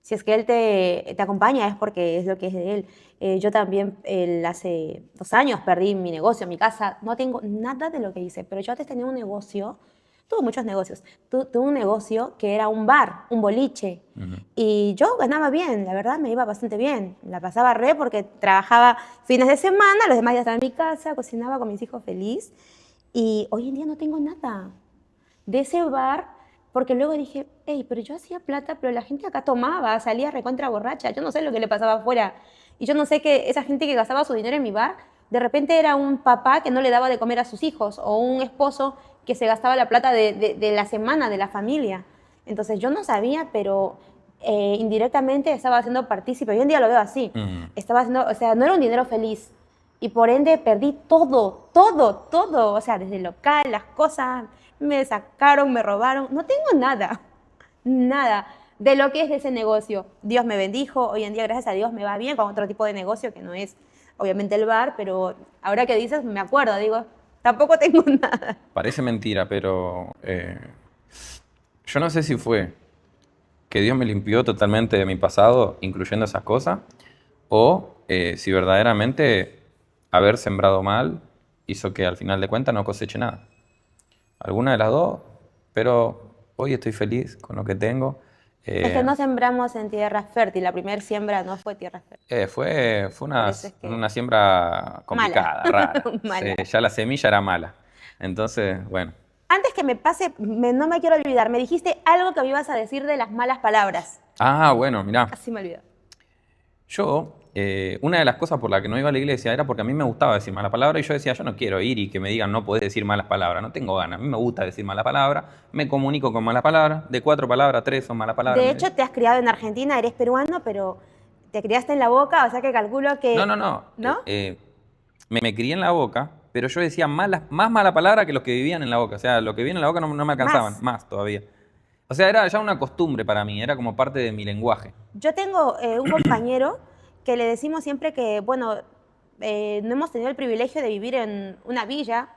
Si es que él te acompaña es porque es lo que es de él. Yo también hace 2 años perdí mi negocio, mi casa. No tengo nada de lo que hice, pero yo antes tenía un negocio, tuve muchos negocios. Tuve un negocio que era un bar, un boliche. Y yo ganaba bien, la verdad me iba bastante bien. La pasaba re porque trabajaba fines de semana, los demás días estaba en mi casa, cocinaba con mis hijos feliz. Y hoy en día no tengo nada de ese bar, porque luego dije, hey, pero yo hacía plata, pero la gente acá tomaba, salía recontra borracha, yo no sé lo que le pasaba afuera. Y yo no sé que esa gente que gastaba su dinero en mi bar, de repente era un papá que no le daba de comer a sus hijos, o un esposo que se gastaba la plata de la semana, de la familia. Entonces yo no sabía, pero indirectamente estaba haciendo partícipe. Hoy en día lo veo así. Estaba haciendo, o sea, no era un dinero feliz. Y por ende perdí todo, todo, todo. O sea, desde el local, las cosas, me sacaron, me robaron. No tengo nada, nada de lo que es de ese negocio. Dios me bendijo. Hoy en día, gracias a Dios, me va bien con otro tipo de negocio que no es, obviamente, el bar. Pero ahora que dices, me acuerdo, digo, tampoco tengo nada. Parece mentira, pero yo no sé si fue que Dios me limpió totalmente de mi pasado, incluyendo esas cosas, o si verdaderamente haber sembrado mal hizo que al final de cuentas no coseche nada. Alguna de las dos, pero hoy estoy feliz con lo que tengo. Es que no sembramos en tierra fértil. La primera siembra no fue tierra fértil. Fue Por eso es que una siembra complicada, mala. rara. Mala. Ya la semilla era mala. Entonces, bueno, Antes que me pase, no me quiero olvidar, me dijiste algo que me ibas a decir de las malas palabras. Bueno, mirá, Casi me olvido. yo, una de las cosas por la que no iba a la iglesia era porque a mí me gustaba decir malas palabras y yo decía, yo no quiero ir y que me digan no podés decir malas palabras, no tengo ganas, a mí me gusta decir malas palabras, me comunico con malas palabras, de 4 palabras, 3 son malas palabras. De hecho, te has criado en Argentina, eres peruano, pero te criaste en la Boca, o sea que calculo que... No. ¿No? Me crié en la Boca, pero yo decía más mala palabra que los que vivían en la Boca. O sea, los que vivían en la Boca no me alcanzaban, más todavía. O sea, era ya una costumbre para mí, era como parte de mi lenguaje. Yo tengo un compañero que le decimos siempre que, bueno, no hemos tenido el privilegio de vivir en una villa,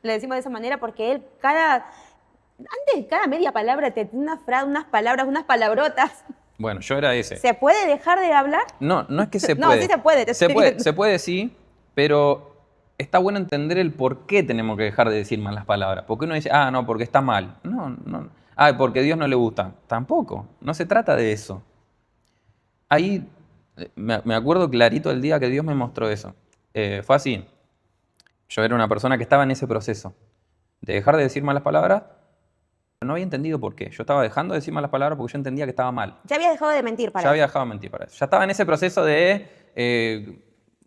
le decimos de esa manera porque él antes cada media palabra te tiene una frase, unas palabras, unas palabrotas. Bueno, yo era ese. ¿Se puede dejar de hablar? No es que se No, puede. sí se puede, te estoy diciendo. Se puede, sí, pero está bueno entender el por qué tenemos que dejar de decir malas palabras. Porque uno dice, no, porque está mal. No. Porque a Dios no le gusta. Tampoco, no se trata de eso. Ahí me acuerdo clarito el día que Dios me mostró eso. Fue así. Yo era una persona que estaba en ese proceso de dejar de decir malas palabras, pero no había entendido por qué. Yo estaba dejando de decir malas palabras porque yo entendía que estaba mal. Ya habías dejado de mentir para Ya eso. había dejado de mentir para eso. Ya estaba en ese proceso de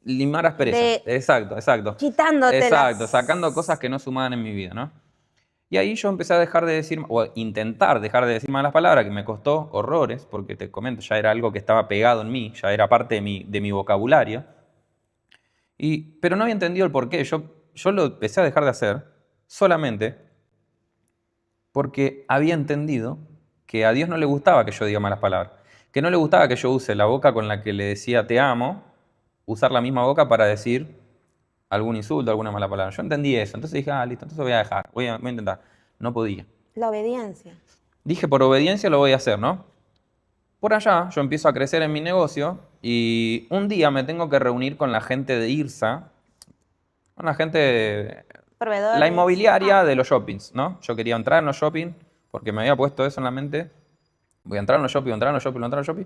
limar asperezas. Exacto. Quitándote Exacto, sacando cosas que no sumaban en mi vida, ¿no? Y ahí yo empecé a dejar de decir, o a intentar dejar de decir malas palabras, que me costó horrores, porque te comento, ya era algo que estaba pegado en mí, ya era parte de mi vocabulario. Pero no había entendido el porqué. Yo lo empecé a dejar de hacer solamente porque había entendido que a Dios no le gustaba que yo diga malas palabras, que no le gustaba que yo use la boca con la que le decía te amo, usar la misma boca para decir algún insulto, alguna mala palabra. Yo entendí eso, entonces dije, listo, entonces voy a dejar, voy a intentar. No podía. La obediencia. Dije, por obediencia lo voy a hacer, ¿no? Por allá yo empiezo a crecer en mi negocio y un día me tengo que reunir con la gente de IRSA, con la gente... Proveedores. La inmobiliaria de los shoppings, ¿no? Yo quería entrar en los shopping porque me había puesto eso en la mente. Voy a entrar en los shopping, entrar en los shopping, entrar en los shopping.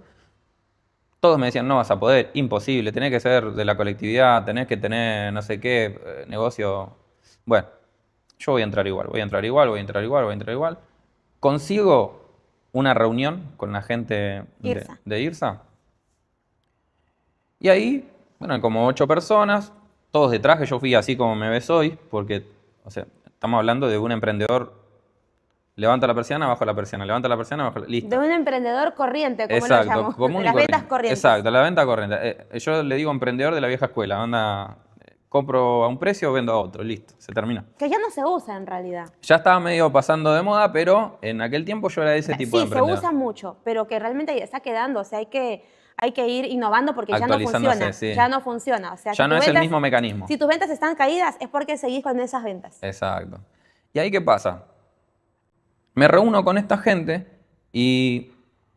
Todos me decían, no vas a poder, imposible, tenés que ser de la colectividad, tenés que tener no sé qué, negocio. Bueno, yo voy a entrar igual, voy a entrar igual. Consigo una reunión con la gente de IRSA. Y ahí, bueno, como 8 personas, todos de traje, yo fui así como me ves hoy, porque, o sea, estamos hablando de un emprendedor, levanta la persiana, bajo la persiana, levanta la persiana, bajo la... Listo. De un emprendedor corriente, como exacto, lo llamo. Común De y las corriente. ventas corrientes. Exacto, la venta corriente. Yo le digo emprendedor de la vieja escuela, anda, compro a un precio, vendo a otro, listo, se terminó. Que ya no se usa en realidad. Ya estaba medio pasando de moda, pero en aquel tiempo yo era ese tipo de emprendedor. Sí, se usa mucho, pero que realmente ya está quedando, o sea, hay que ir innovando porque ya no funciona. Sí. Ya no funciona. O sea, ya si no es ventas, el mismo mecanismo. Si tus ventas están caídas es porque seguís con esas ventas. Exacto. ¿Y ahí qué pasa? Me reúno con esta gente y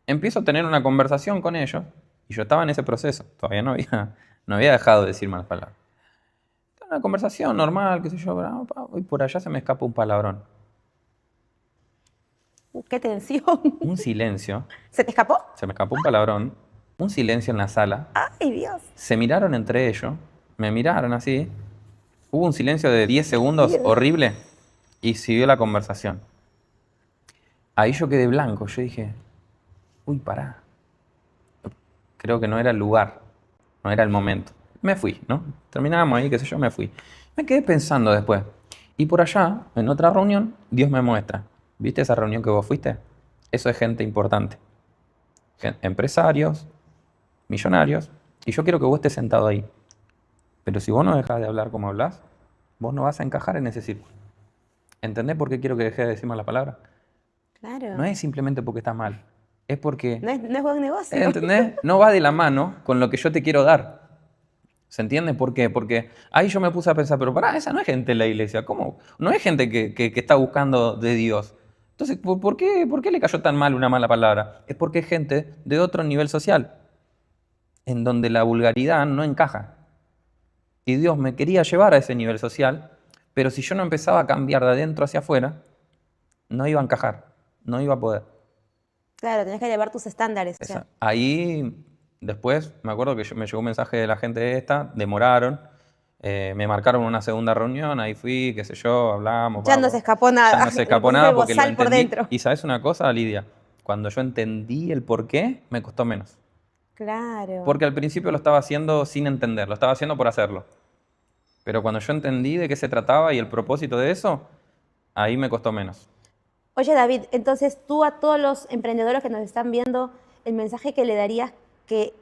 empiezo a tener una conversación con ellos y yo estaba en ese proceso, todavía no había dejado de decir malas palabras. Una conversación normal, qué sé yo, y por allá se me escapa un palabrón. Qué tensión. Un silencio, ¿Se te escapó? se me escapó un palabrón, un silencio en la sala. Ay, Dios. Se miraron entre ellos, me miraron así. Hubo un silencio de 10 segundos horrible y siguió la conversación. Ahí yo quedé blanco, yo dije, uy, pará. Creo que no era el lugar, no era el momento. Me fui, ¿no? Terminábamos ahí, qué sé yo, me fui. Me quedé pensando después. Y por allá, en otra reunión, Dios me muestra. ¿Viste esa reunión que vos fuiste? Eso es gente importante. Empresarios, millonarios. Y yo quiero que vos estés sentado ahí. Pero si vos no dejás de hablar como hablas, vos no vas a encajar en ese círculo. ¿Entendés por qué quiero que dejes de decir malas palabras? Claro. No es simplemente porque está mal. Es porque, No es buen negocio. ¿entendés? No va de la mano con lo que yo te quiero dar. ¿Se entiende? ¿Por qué? Porque ahí yo me puse a pensar, pero pará, esa no es gente en la iglesia. ¿Cómo? No es gente que está buscando de Dios. Entonces, ¿por qué le cayó tan mal una mala palabra? Es porque es gente de otro nivel social, en donde la vulgaridad no encaja. Y Dios me quería llevar a ese nivel social, pero si yo no empezaba a cambiar de adentro hacia afuera, no iba a encajar, no iba a poder. Claro, tenés que elevar tus estándares. O sea, Ahí, después, me acuerdo que me llegó un mensaje de la gente esta, demoraron, me marcaron una segunda reunión, ahí fui, qué sé yo, hablamos. ya no se escapó nada. Ya no se escapó Le pusiste nada porque lo bozal por entendí. dentro. Y ¿sabes una cosa, Lidia? Cuando yo entendí el por qué, me costó menos. Claro. Porque al principio lo estaba haciendo sin entender, lo estaba haciendo por hacerlo. Pero cuando yo entendí de qué se trataba y el propósito de eso, ahí me costó menos. Oye, David, entonces tú a todos los emprendedores que nos están viendo, el mensaje que le darías que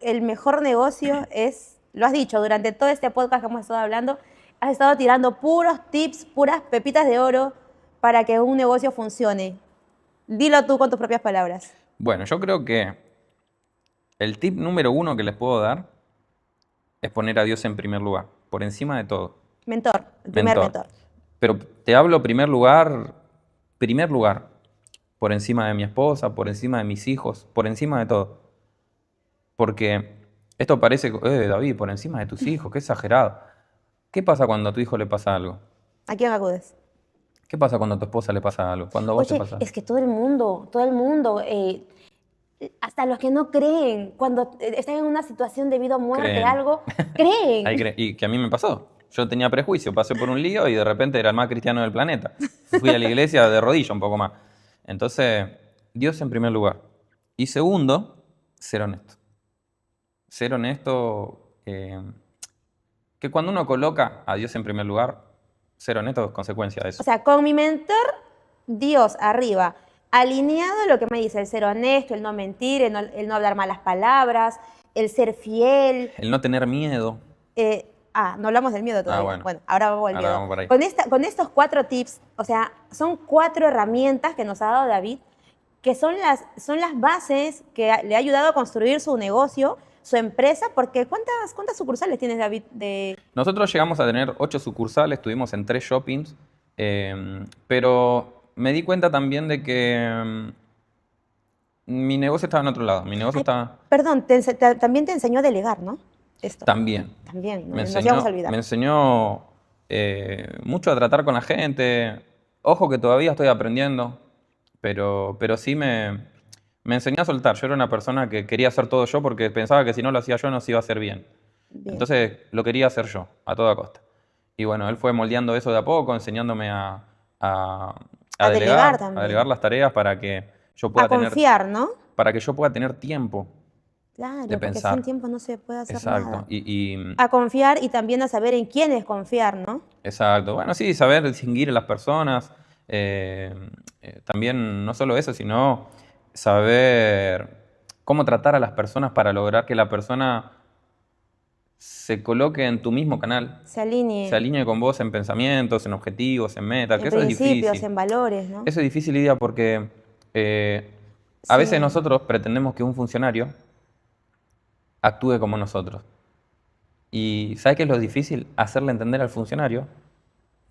el mejor negocio es, lo has dicho, durante todo este podcast que hemos estado hablando, has estado tirando puros tips, puras pepitas de oro para que un negocio funcione. Dilo tú con tus propias palabras. Bueno, yo creo que el tip número 1 que les puedo dar es poner a Dios en primer lugar, por encima de todo. Mentor, el primer mentor. Pero te hablo primer lugar, por encima de mi esposa, por encima de mis hijos, por encima de todo. Porque esto parece, David, por encima de tus hijos, qué exagerado. ¿Qué pasa cuando a tu hijo le pasa algo? ¿A quién acudes? ¿Qué pasa cuando a tu esposa le pasa algo? Cuando a vos te Oye, pasa. es que todo el mundo, hasta los que no creen, cuando están en una situación de vida o muerte, Creen. algo, creen. Y que a mí me pasó. Yo tenía prejuicio, pasé por un lío y de repente era el más cristiano del planeta. Fui a la iglesia de rodillas un poco más. Entonces, Dios en primer lugar. Y segundo, ser honesto. Ser honesto, que cuando uno coloca a Dios en primer lugar, ser honesto es consecuencia de eso. O sea, con mi mentor, Dios arriba, alineado a lo que me dice, el ser honesto, el no mentir, el no hablar malas palabras, el ser fiel. El no tener miedo. No hablamos del miedo todavía. Bueno. Ahora vamos al Ahora miedo. vamos por ahí. Con estos 4 tips, o sea, son 4 herramientas que nos ha dado David, que son las bases que le ha ayudado a construir su negocio, su empresa, porque ¿cuántas sucursales tienes, David? Nosotros llegamos a tener 8 sucursales, estuvimos en 3 shoppings, pero me di cuenta también de que mi negocio estaba en otro lado. Mi negocio estaba... Perdón, también te enseñó a delegar, ¿no? Esto. También. También, no Me nos íbamos a olvidar. me enseñó mucho a tratar con la gente. Ojo que todavía estoy aprendiendo, pero sí me enseñó a soltar. Yo era una persona que quería hacer todo yo porque pensaba que si no lo hacía yo no se iba a hacer bien. Bien. Entonces lo quería hacer yo, a toda costa. Y bueno, él fue moldeando eso de a poco, enseñándome a delegar también. a delegar las tareas para que yo pueda confiar, ¿no? para que yo pueda tener tiempo. Claro, de porque pensar. sin tiempo no se puede hacer Exacto. nada. Y A confiar y también a saber en quiénes confiar, ¿no? exacto. Bueno, sí, saber distinguir a las personas. También no solo eso, sino saber cómo tratar a las personas para lograr que la persona se coloque en tu mismo canal, Se alinee. se alinee con vos en pensamientos, en objetivos, en metas, que En eso es principios, difícil. en valores, ¿no? Eso es difícil, Lidia, porque a Sí. veces nosotros pretendemos que un funcionario actúe como nosotros. Y ¿sabes qué es lo difícil? Hacerle entender al funcionario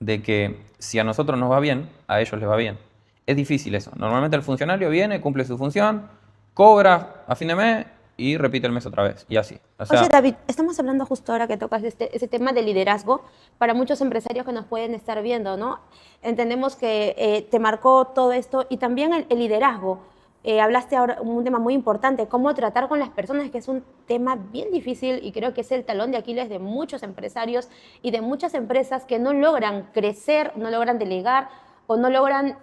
de que si a nosotros nos va bien, a ellos les va bien. Es difícil eso. Normalmente el funcionario viene, cumple su función, cobras a fin de mes y repite el mes otra vez, y así. O sea, Oye, David, estamos hablando justo ahora que tocas ese tema de liderazgo para muchos empresarios que nos pueden estar viendo, ¿no? Entendemos que te marcó todo esto y también el liderazgo. Hablaste ahora un tema muy importante, cómo tratar con las personas, que es un tema bien difícil y creo que es el talón de Aquiles de muchos empresarios y de muchas empresas que no logran crecer, no logran delegar o no logran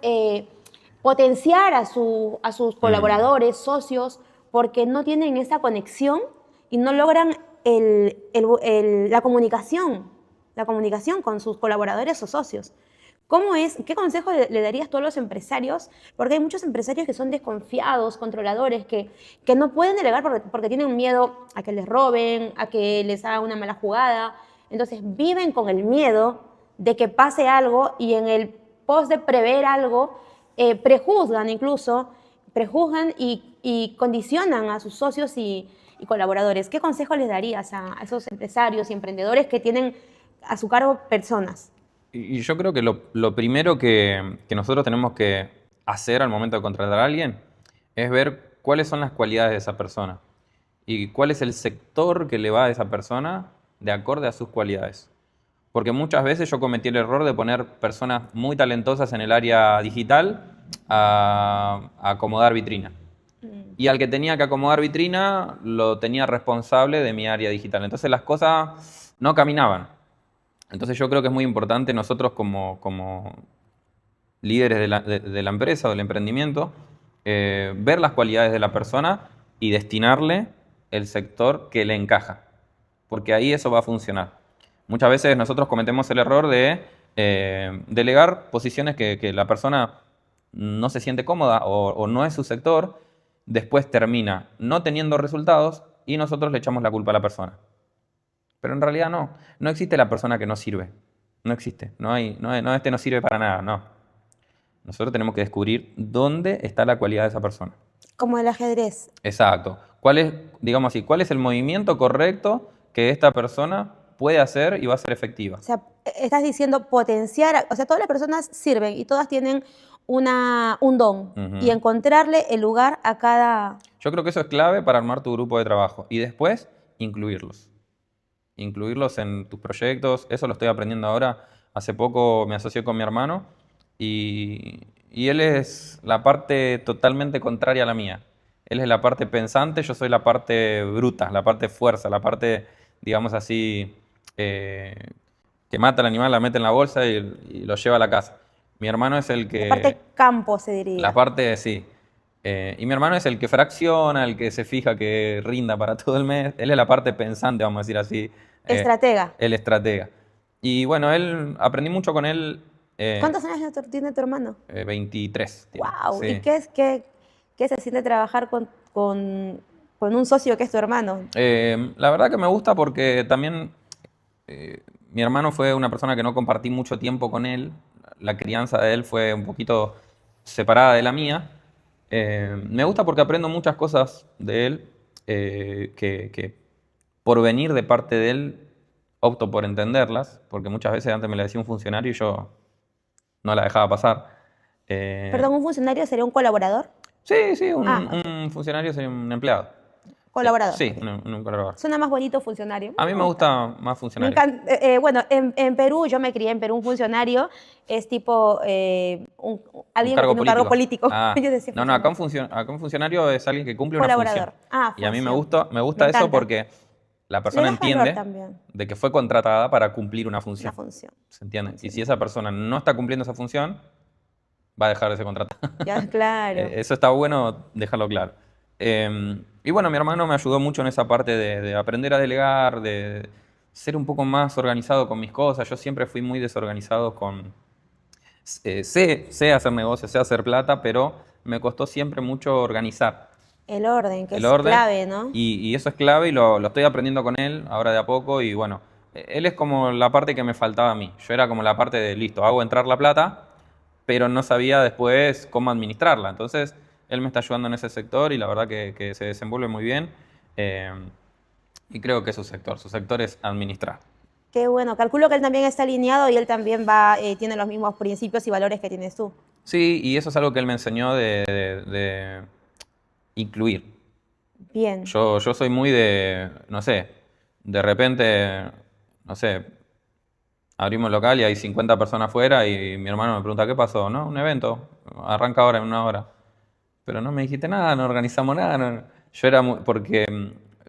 potenciar a sus colaboradores, socios, porque no tienen esa conexión y no logran la comunicación con sus colaboradores o socios. ¿Qué consejo le darías tú a los empresarios? Porque hay muchos empresarios que son desconfiados, controladores, que no pueden delegar porque tienen miedo a que les roben, a que les haga una mala jugada. Entonces viven con el miedo de que pase algo y en el pos de prever algo, prejuzgan y condicionan a sus socios y colaboradores. ¿Qué consejo les darías a esos empresarios y emprendedores que tienen a su cargo personas? y yo creo que lo primero que nosotros tenemos que hacer al momento de contratar a alguien es ver cuáles son las cualidades de esa persona y cuál es el sector que le va a esa persona de acorde a sus cualidades. Porque muchas veces yo cometí el error de poner personas muy talentosas en el área digital a acomodar vitrina. Y al que tenía que acomodar vitrina lo tenía responsable de mi área digital. Entonces las cosas no caminaban. Entonces yo creo que es muy importante nosotros como líderes de la empresa o del emprendimiento, ver las cualidades de la persona y destinarle el sector que le encaja. Porque ahí eso va a funcionar. Muchas veces nosotros cometemos el error de delegar posiciones que la persona no se siente cómoda o no es su sector, después termina no teniendo resultados y nosotros le echamos la culpa a la persona. Pero en realidad no existe la persona que no sirve, no existe, no, este no sirve para nada, no. Nosotros tenemos que descubrir dónde está la cualidad de esa persona. Como el ajedrez. Exacto. Digamos así, cuál es el movimiento correcto que esta persona puede hacer y va a ser efectiva? O sea, estás diciendo potenciar, o sea, todas las personas sirven y todas tienen un don y encontrarle el lugar a cada... Yo creo que eso es clave para armar tu grupo de trabajo y después incluirlos. Incluirlos en tus proyectos, eso lo estoy aprendiendo ahora. Hace poco me asocié con mi hermano y él es la parte totalmente contraria a la mía. Él es la parte pensante, yo soy la parte bruta, la parte fuerza, la parte, digamos así, que mata al animal, la mete en la bolsa y lo lleva a la casa. Mi hermano es el que... La parte campo, se diría. La parte, sí. Y mi hermano es el que fracciona, el que se fija que rinda para todo el mes. Él es la parte pensante, vamos a decir así. Estratega. El estratega. Y bueno, aprendí mucho con él. ¿Cuántos años tiene tu hermano? 23. ¡Wow! Sí. ¿Y qué se siente trabajar con un socio que es tu hermano? La verdad que me gusta porque también mi hermano fue una persona que no compartí mucho tiempo con él. La crianza de él fue un poquito separada de la mía. Me gusta porque aprendo muchas cosas de él que por venir de parte de él opto por entenderlas, porque muchas veces antes me la decía un funcionario y yo no la dejaba pasar. Perdón, ¿un funcionario sería un colaborador? Sí, un funcionario sería un empleado. Colaborador. Sí, un colaborador. Suena más bonito funcionario. A mí me gusta más funcionario. Bueno, en Perú, yo me crié en Perú, un funcionario es tipo alguien que tiene un cargo político. Ah, Yo decía no, acá un funcionario es alguien que cumple una colaborador. función. Y a mí me función. gusta Me eso encanta. porque la persona Le das valor entiende también. de que fue contratada para cumplir una función. Una función. ¿Se entiende? Y si esa persona no está cumpliendo esa función, va a dejar de ser contratada. Ya, claro. Eso está bueno dejarlo claro. Y bueno, mi hermano me ayudó mucho en esa parte de aprender a delegar, de ser un poco más organizado con mis cosas. Yo siempre fui muy desorganizado sé hacer negocios, sé hacer plata, pero me costó siempre mucho organizar. El orden, que El es orden, clave, ¿no? y eso es clave y lo estoy aprendiendo con él ahora de a poco. Y bueno, él es como la parte que me faltaba a mí. Yo era como la parte de, listo, hago entrar la plata, pero no sabía después cómo administrarla. Entonces, él me está ayudando en ese sector y la verdad que se desenvuelve muy bien. Y creo que es su sector es administrar. Qué bueno. Calculo que él también está alineado y él también tiene los mismos principios y valores que tienes tú. Sí, y eso es algo que él me enseñó de incluir. Bien. Yo soy muy de, no sé, de repente, no sé, abrimos el local y hay 50 personas afuera y mi hermano me pregunta, ¿qué pasó? ¿No? Un evento, arranca ahora en 1 hora. Pero no me dijiste nada, no organizamos nada. Yo era porque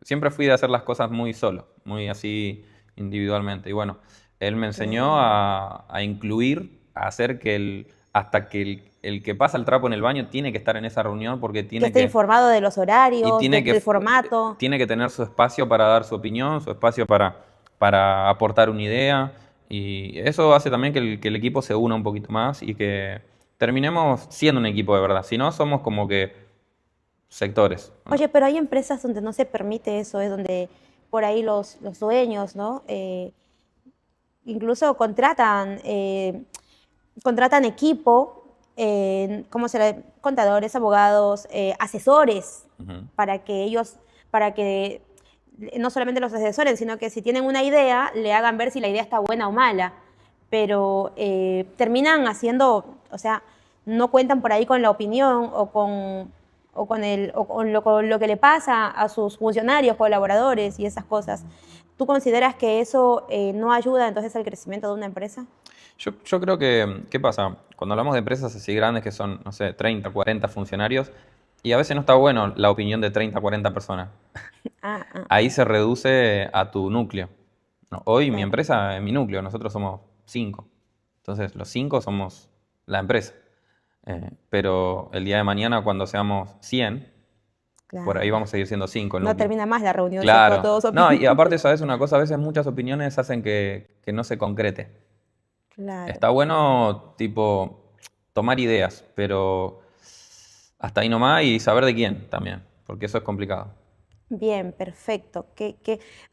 siempre fui de hacer las cosas muy solo, muy así individualmente. Y bueno, él me enseñó Claro. a incluir, a hacer que hasta que el que pasa el trapo en el baño tiene que estar en esa reunión porque Que tiene esté que, informado de los y horarios, del formato. tiene que tener su espacio para dar su opinión, su espacio para aportar una idea. Y eso hace también que el equipo se una un poquito más y que terminemos siendo un equipo de verdad. Si no, somos como que sectores. Oye, pero hay empresas donde no se permite eso, es donde por ahí los dueños, ¿no? Incluso contratan equipo, ¿cómo será? Contadores, abogados, asesores, Ujú. para que no solamente los asesoren, sino que si tienen una idea, le hagan ver si la idea está buena o mala. Pero terminan haciendo, o sea, no cuentan por ahí con la opinión con lo que le pasa a sus funcionarios, colaboradores y esas cosas. ¿Tú consideras que eso no ayuda entonces al crecimiento de una empresa? Yo creo que, ¿qué pasa? Cuando hablamos de empresas así grandes que son, no sé, 30, 40 funcionarios, y a veces no está bueno la opinión de 30, 40 personas. Ah, Ahí se reduce a tu núcleo. No, hoy mi claro. empresa es mi núcleo, nosotros somos 5. Entonces, los 5 somos la empresa. Pero el día de mañana, cuando seamos 100, por ahí Claro. vamos a seguir siendo 5 el No núcleo. termina más la reunión, ¿cierto? Claro. Todos No, y opinan. aparte, ¿sabes una cosa? A veces muchas opiniones hacen que no se concrete. Claro. Está bueno, tipo, tomar ideas, pero hasta ahí nomás y saber de quién también, porque eso es complicado. Bien, perfecto.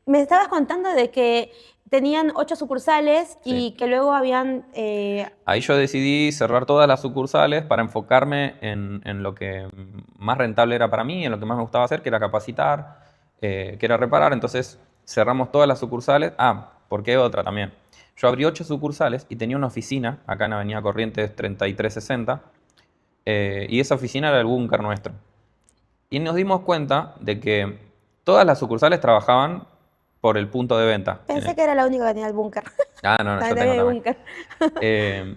Me estabas contando de que tenían 8 sucursales Sí. y que luego habían... Ahí yo decidí cerrar todas las sucursales para enfocarme en lo que más rentable era para mí, en lo que más me gustaba hacer, que era capacitar, que era reparar. Entonces cerramos todas las sucursales. Ah, ¿por qué otra también? Yo abrí 8 sucursales y tenía una oficina acá en Avenida Corrientes 3360, y esa oficina era el búnker nuestro. Y nos dimos cuenta de que todas las sucursales trabajaban por el punto de venta. Pensé que era la única que tenía el búnker. Ah, no, no, yo También tengo tenía el también. búnker. Eh,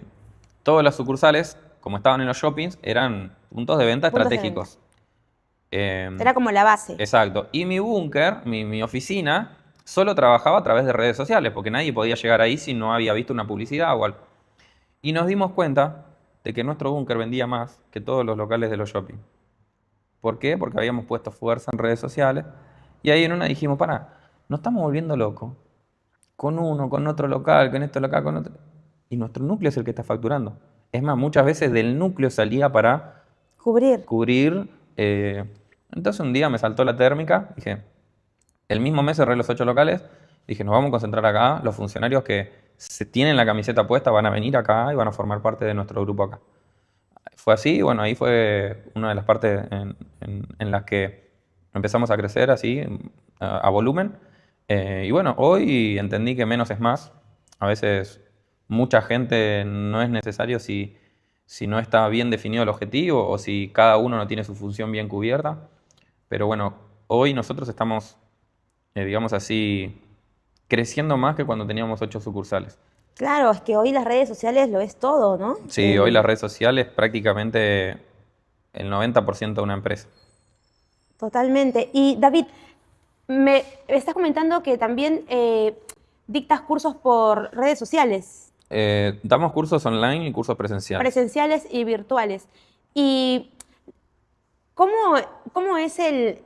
Todas las sucursales, como estaban en los shoppings, eran puntos de venta Puntos de venta. estratégicos. Eh, Era como la base. exacto. Y mi búnker, mi oficina, solo trabajaba a través de redes sociales, porque nadie podía llegar ahí si no había visto una publicidad o algo. Y nos dimos cuenta de que nuestro búnker vendía más que todos los locales de los shopping. ¿Por qué? Porque habíamos puesto fuerza en redes sociales. Y ahí en una dijimos, pará, nos estamos volviendo locos. Con uno, con otro local, con esto local, con otro. Y nuestro núcleo es el que está facturando. Es más, muchas veces del núcleo salía para Cubrir. cubrir. Entonces un día me saltó la térmica, dije, el mismo mes cerré los 8 locales, dije, nos vamos a concentrar acá, los funcionarios que se tienen la camiseta puesta van a venir acá y van a formar parte de nuestro grupo acá. Fue así, y bueno, ahí fue una de las partes en las que empezamos a crecer así, a volumen. Y bueno, hoy entendí que menos es más. A veces mucha gente no es necesario si no está bien definido el objetivo o si cada uno no tiene su función bien cubierta. Pero bueno, hoy nosotros estamos, digamos así, creciendo más que cuando teníamos 8 sucursales. Claro, es que hoy las redes sociales lo es todo, ¿no? Sí, hoy las redes sociales prácticamente el 90% de una empresa. Totalmente. Y David, me estás comentando que también dictas cursos por redes sociales, Damos cursos online y cursos presenciales. presenciales y virtuales. ¿Y cómo, cómo es el,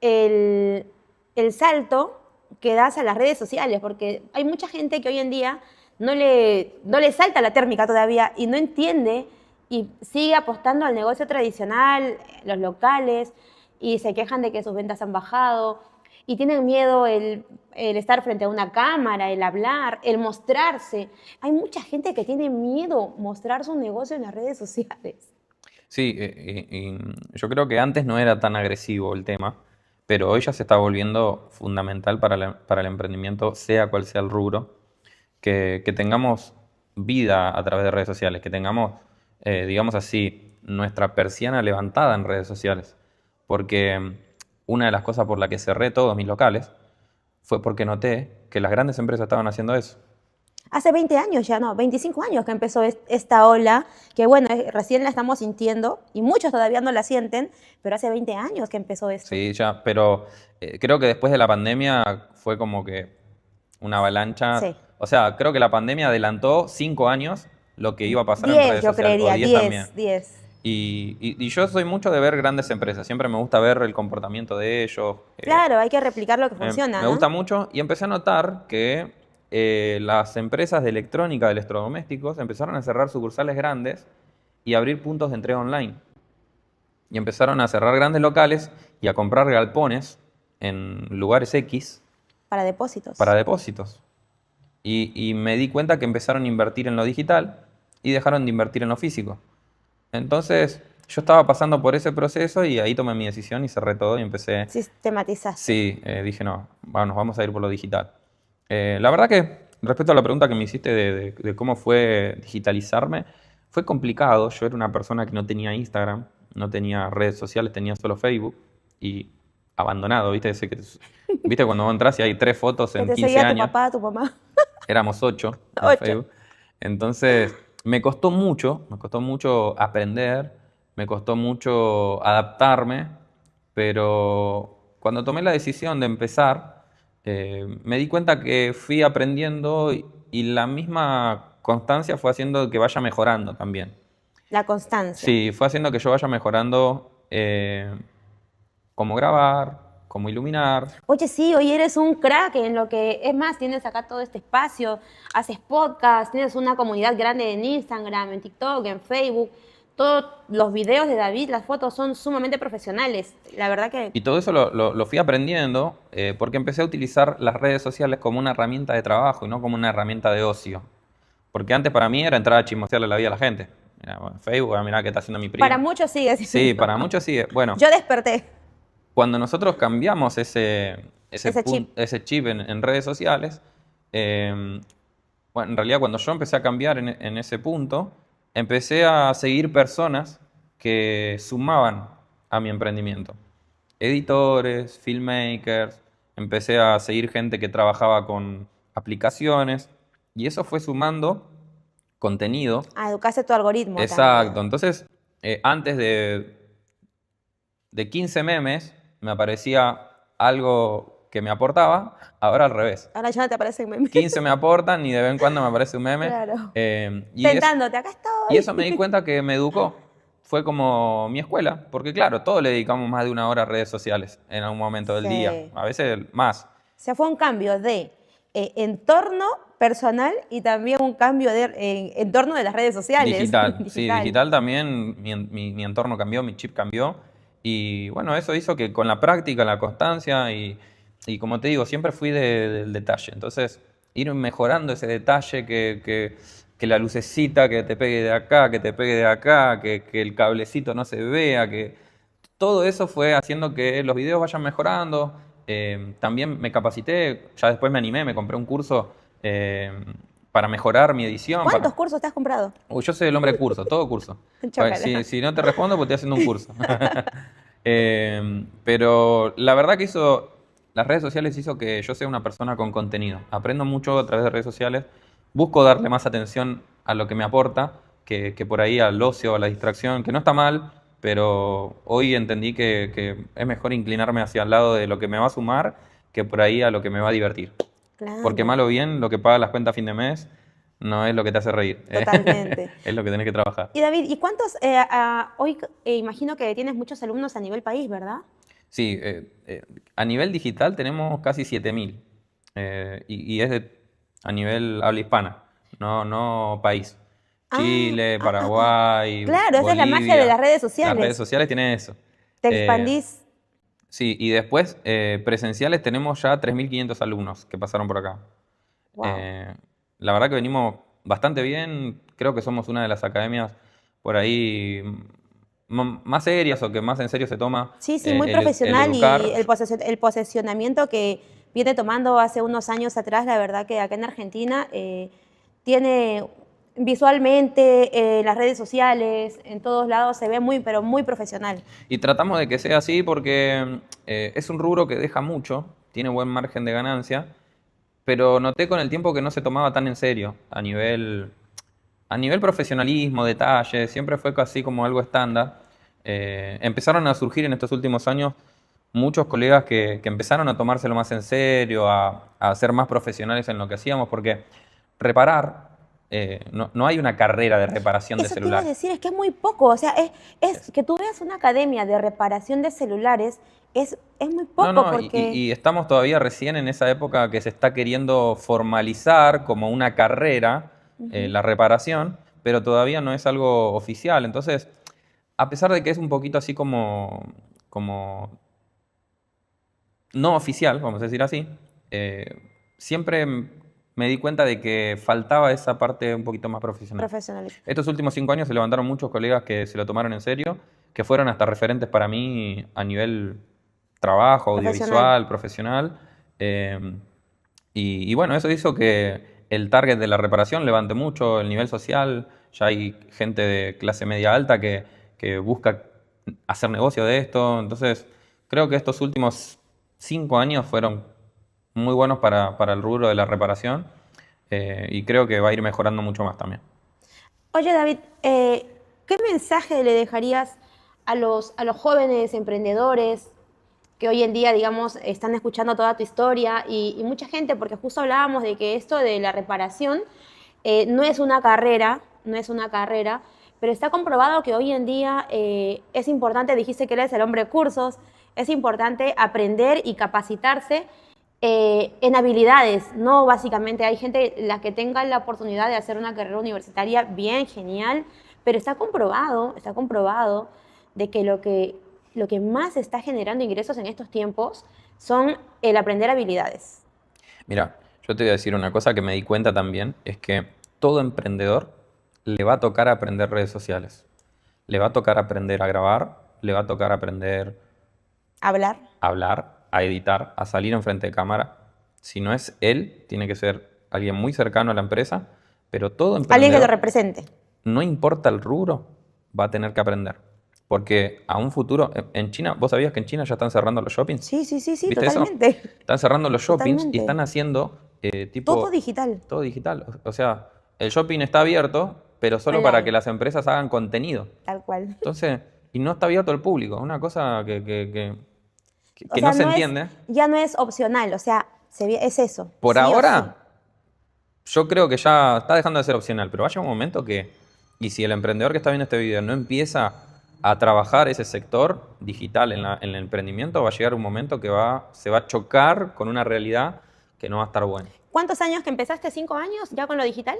el salto que das a las redes sociales? Porque hay mucha gente que hoy en día no le salta la térmica todavía y no entiende y sigue apostando al negocio tradicional, los locales, y se quejan de que sus ventas han bajado y tienen miedo el estar frente a una cámara, el hablar, el mostrarse. Hay mucha gente que tiene miedo mostrar su negocio en las redes sociales. Sí, yo creo que antes no era tan agresivo el tema, pero hoy ya se está volviendo fundamental para el emprendimiento, sea cual sea el rubro, que tengamos vida a través de redes sociales, que tengamos, digamos así, nuestra persiana levantada en redes sociales. porque una de las cosas por la que cerré todos mis locales fue porque noté que las grandes empresas estaban haciendo eso. Hace 20 años ya, no, 25 años que empezó esta ola, que bueno, recién la estamos sintiendo y muchos todavía no la sienten, pero hace 20 años que empezó esto. Sí, ya, pero creo que después de la pandemia fue como que una avalancha. Sí. O sea, creo que la pandemia adelantó 5 años lo que iba a pasar en 10, redes yo sociales, o creería, 10 también. 10. Y yo soy mucho de ver grandes empresas, siempre me gusta ver el comportamiento de ellos. Claro, hay que replicar lo que Me funciona, me ¿no? gusta mucho y empecé a notar que las empresas de electrónica, de electrodomésticos, empezaron a cerrar sucursales grandes y abrir puntos de entrega online. Y empezaron a cerrar grandes locales y a comprar galpones en lugares X Para depósitos. para depósitos. Y me di cuenta que empezaron a invertir en lo digital y dejaron de invertir en lo físico. Entonces, yo estaba pasando por ese proceso y ahí tomé mi decisión y cerré todo y empecé. Sistematizaste. Sí, dije, no, nos vamos a ir por lo digital. La verdad que, respecto a la pregunta que me hiciste de cómo fue digitalizarme, fue complicado. Yo era una persona que no tenía Instagram, no tenía redes sociales, tenía solo Facebook y abandonado, ¿viste? ¿Viste cuando vos entras y hay 3 fotos Que en te 15 seguía tu años? papá, tu mamá. Éramos 8 en 8. Facebook. Entonces, me costó mucho aprender, me costó mucho adaptarme, pero cuando tomé la decisión de empezar, me di cuenta que fui aprendiendo y la misma constancia fue haciendo que vaya mejorando también. La constancia. Sí, fue haciendo que yo vaya mejorando cómo grabar, cómo iluminar. Oye, sí, hoy eres un crack en lo que, es más, tienes acá todo este espacio, haces podcast, tienes una comunidad grande en Instagram, en TikTok, en Facebook. Todos los videos de David, las fotos son sumamente profesionales. La verdad que Y todo eso lo fui aprendiendo porque empecé a utilizar las redes sociales como una herramienta de trabajo y no como una herramienta de ocio. Porque antes para mí era entrar a chismosearle la vida a la gente. Mirá, bueno, Facebook, mirá qué está haciendo mi primo. para muchos sigue siendo. Sí, para muchos sí. Bueno, Yo desperté. cuando nosotros cambiamos ese chip. chip en redes sociales, bueno, en realidad cuando yo empecé a cambiar en ese punto, empecé a seguir personas que sumaban a mi emprendimiento. Editores, filmmakers, empecé a seguir gente que trabajaba con aplicaciones y eso fue sumando contenido. Educaste tu algoritmo. Exacto, también. entonces antes de 15 memes me aparecía algo que me aportaba, ahora al revés. Ahora ya no te aparecen memes. 15 me aportan y de vez en cuando me aparece un meme. Claro. Y Tentándote, acá estoy. y eso me di cuenta que me educó. Fue como mi escuela, porque claro, todos le dedicamos más de 1 hora a redes sociales en algún momento del Sí. día, a veces más. O sea, fue un cambio de entorno personal y también un cambio de entorno de las redes sociales. Digital, sí, digital también, mi entorno cambió, mi chip cambió. Y bueno, eso hizo que con la práctica, la constancia y como te digo, siempre fui del detalle. Entonces, ir mejorando ese detalle, que la lucecita que te pegue de acá, que te pegue de acá, que el cablecito no se vea, que todo eso fue haciendo que los videos vayan mejorando. También me capacité, ya después me animé, me compré un curso para mejorar mi edición. ¿Cuántos cursos te has comprado? Yo soy el hombre de curso, todo curso. Chócala. Si no te respondo, pues estoy haciendo un curso. Pero la verdad que las redes sociales hizo que yo sea una persona con contenido. Aprendo mucho a través de redes sociales. Busco darle más atención a lo que me aporta que por ahí al ocio, a la distracción, que no está mal, pero hoy entendí que es mejor inclinarme hacia el lado de lo que me va a sumar que por ahí a lo que me va a divertir. Claro. Porque mal o bien, lo que paga las cuentas a fin de mes no es lo que te hace reír. Totalmente. Es lo que tenés que trabajar. Y David, ¿y cuántos, hoy imagino que tienes muchos alumnos a nivel país, ¿verdad? Sí, a nivel digital tenemos casi 7.000 y es a nivel habla hispana, no país. Chile, Paraguay, Claro, esa es la magia Bolivia. de las redes sociales. Las redes sociales tienen eso. Te expandís. Sí, y después presenciales tenemos ya 3.500 alumnos que pasaron por acá. Wow. La verdad que venimos bastante bien, creo que somos una de las academias por ahí más serias o que más en serio se toma. Sí, muy profesional educar. Y el posicionamiento que viene tomando hace unos años atrás, la verdad que acá en Argentina tiene visualmente, en las redes sociales, en todos lados se ve muy, pero muy profesional. Y tratamos de que sea así porque es un rubro que deja mucho, tiene buen margen de ganancia, pero noté con el tiempo que no se tomaba tan en serio a nivel profesionalismo, detalle, siempre fue casi como algo estándar. Empezaron a surgir en estos últimos años muchos colegas que empezaron a tomárselo más en serio, a ser más profesionales en lo que hacíamos, porque reparar, no hay una carrera de reparación de Eso te iba a celulares. decir, es que es muy poco. O sea, es que tú veas una academia de reparación de celulares, es muy No, poco no, porque... y estamos todavía recién en esa época que se está queriendo formalizar como una carrera Ujú. la reparación, pero todavía no es algo oficial. Entonces, a pesar de que es un poquito así como no oficial, vamos a decir así, siempre me di cuenta de que faltaba esa parte un poquito más profesional. Profesionales. Estos últimos 5 años se levantaron muchos colegas que se lo tomaron en serio, que fueron hasta referentes para mí a nivel trabajo, Profesional. audiovisual, profesional. eh, y bueno, eso hizo que el target de la reparación levante mucho, el nivel social. Ya hay gente de clase media alta que busca hacer negocio de esto. Entonces, creo que estos últimos 5 años fueron muy buenos para el rubro de la reparación, y creo que va a ir mejorando mucho más también. Oye, David, ¿qué mensaje le dejarías a los jóvenes emprendedores que hoy en día, digamos, están escuchando toda tu historia y mucha gente, porque justo hablábamos de que esto de la reparación no es una carrera, no es una carrera, pero está comprobado que hoy en día es importante, dijiste que eres el hombre de cursos, es importante aprender y capacitarse en habilidades, ¿no? Básicamente hay gente, la que tenga la oportunidad de hacer una carrera universitaria, bien, genial, pero está comprobado de que lo que más está generando ingresos en estos tiempos son el aprender habilidades. Mira, yo te voy a decir una cosa que me di cuenta también, es que todo emprendedor le va a tocar aprender redes sociales, le va a tocar aprender a grabar, le va a tocar aprender Hablar. a hablar, a editar, a salir enfrente de cámara. Si no es él, tiene que ser alguien muy cercano a la empresa, pero todo Alguien que lo emprendedor, represente. no importa el rubro, va a tener que aprender. Porque a un futuro, en China, ¿vos sabías que en China ya están cerrando los shoppings? Sí, sí, sí, sí, ¿Viste eso? totalmente. Están cerrando los shoppings y Totalmente. están haciendo Todo tipo digital. todo digital. O sea, el shopping está abierto, pero solo para que Online. las empresas hagan contenido. Tal cual. Entonces, y no está abierto al público. Una cosa O que no sea, se entiende. ya no es opcional, o sea, es eso, Por sí o sí. ahora, yo creo que ya está dejando de ser opcional, pero vaya un momento que, y si el emprendedor que está viendo este video no empieza a trabajar ese sector digital en el emprendimiento, va a llegar un momento que se va a chocar con una realidad que no va a estar buena. ¿Cuántos años que empezaste? ¿5 años ya con lo digital?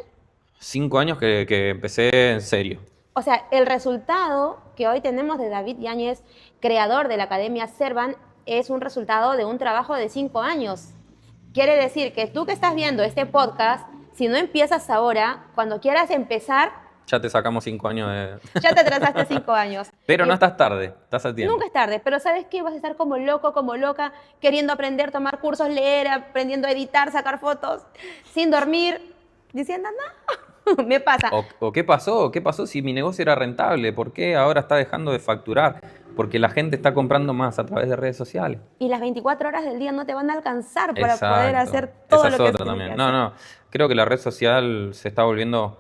5 años que empecé en serio. O sea, el resultado que hoy tenemos de David Yáñez, creador de la Academia Servan, es un resultado de un trabajo de 5 años. Quiere decir que tú que estás viendo este podcast, si no empiezas ahora, cuando quieras empezar, Ya te sacamos 5 años de... ya te atrasaste 5 años. Pero no estás tarde, estás a tiempo. Nunca es tarde, pero ¿sabes qué? Vas a estar como loco, como loca, queriendo aprender, tomar cursos, leer, aprendiendo a editar, sacar fotos, sin dormir, diciendo, no, me pasa. ¿O qué pasó? ¿Qué pasó si mi negocio era rentable? ¿Por qué ahora está dejando de facturar? Porque la gente está comprando más a través de redes sociales. Y las 24 horas del día no te van a alcanzar para poder Exacto. hacer todo Esa lo es que otra tienes que también. hacer. No. Creo que la red social se está volviendo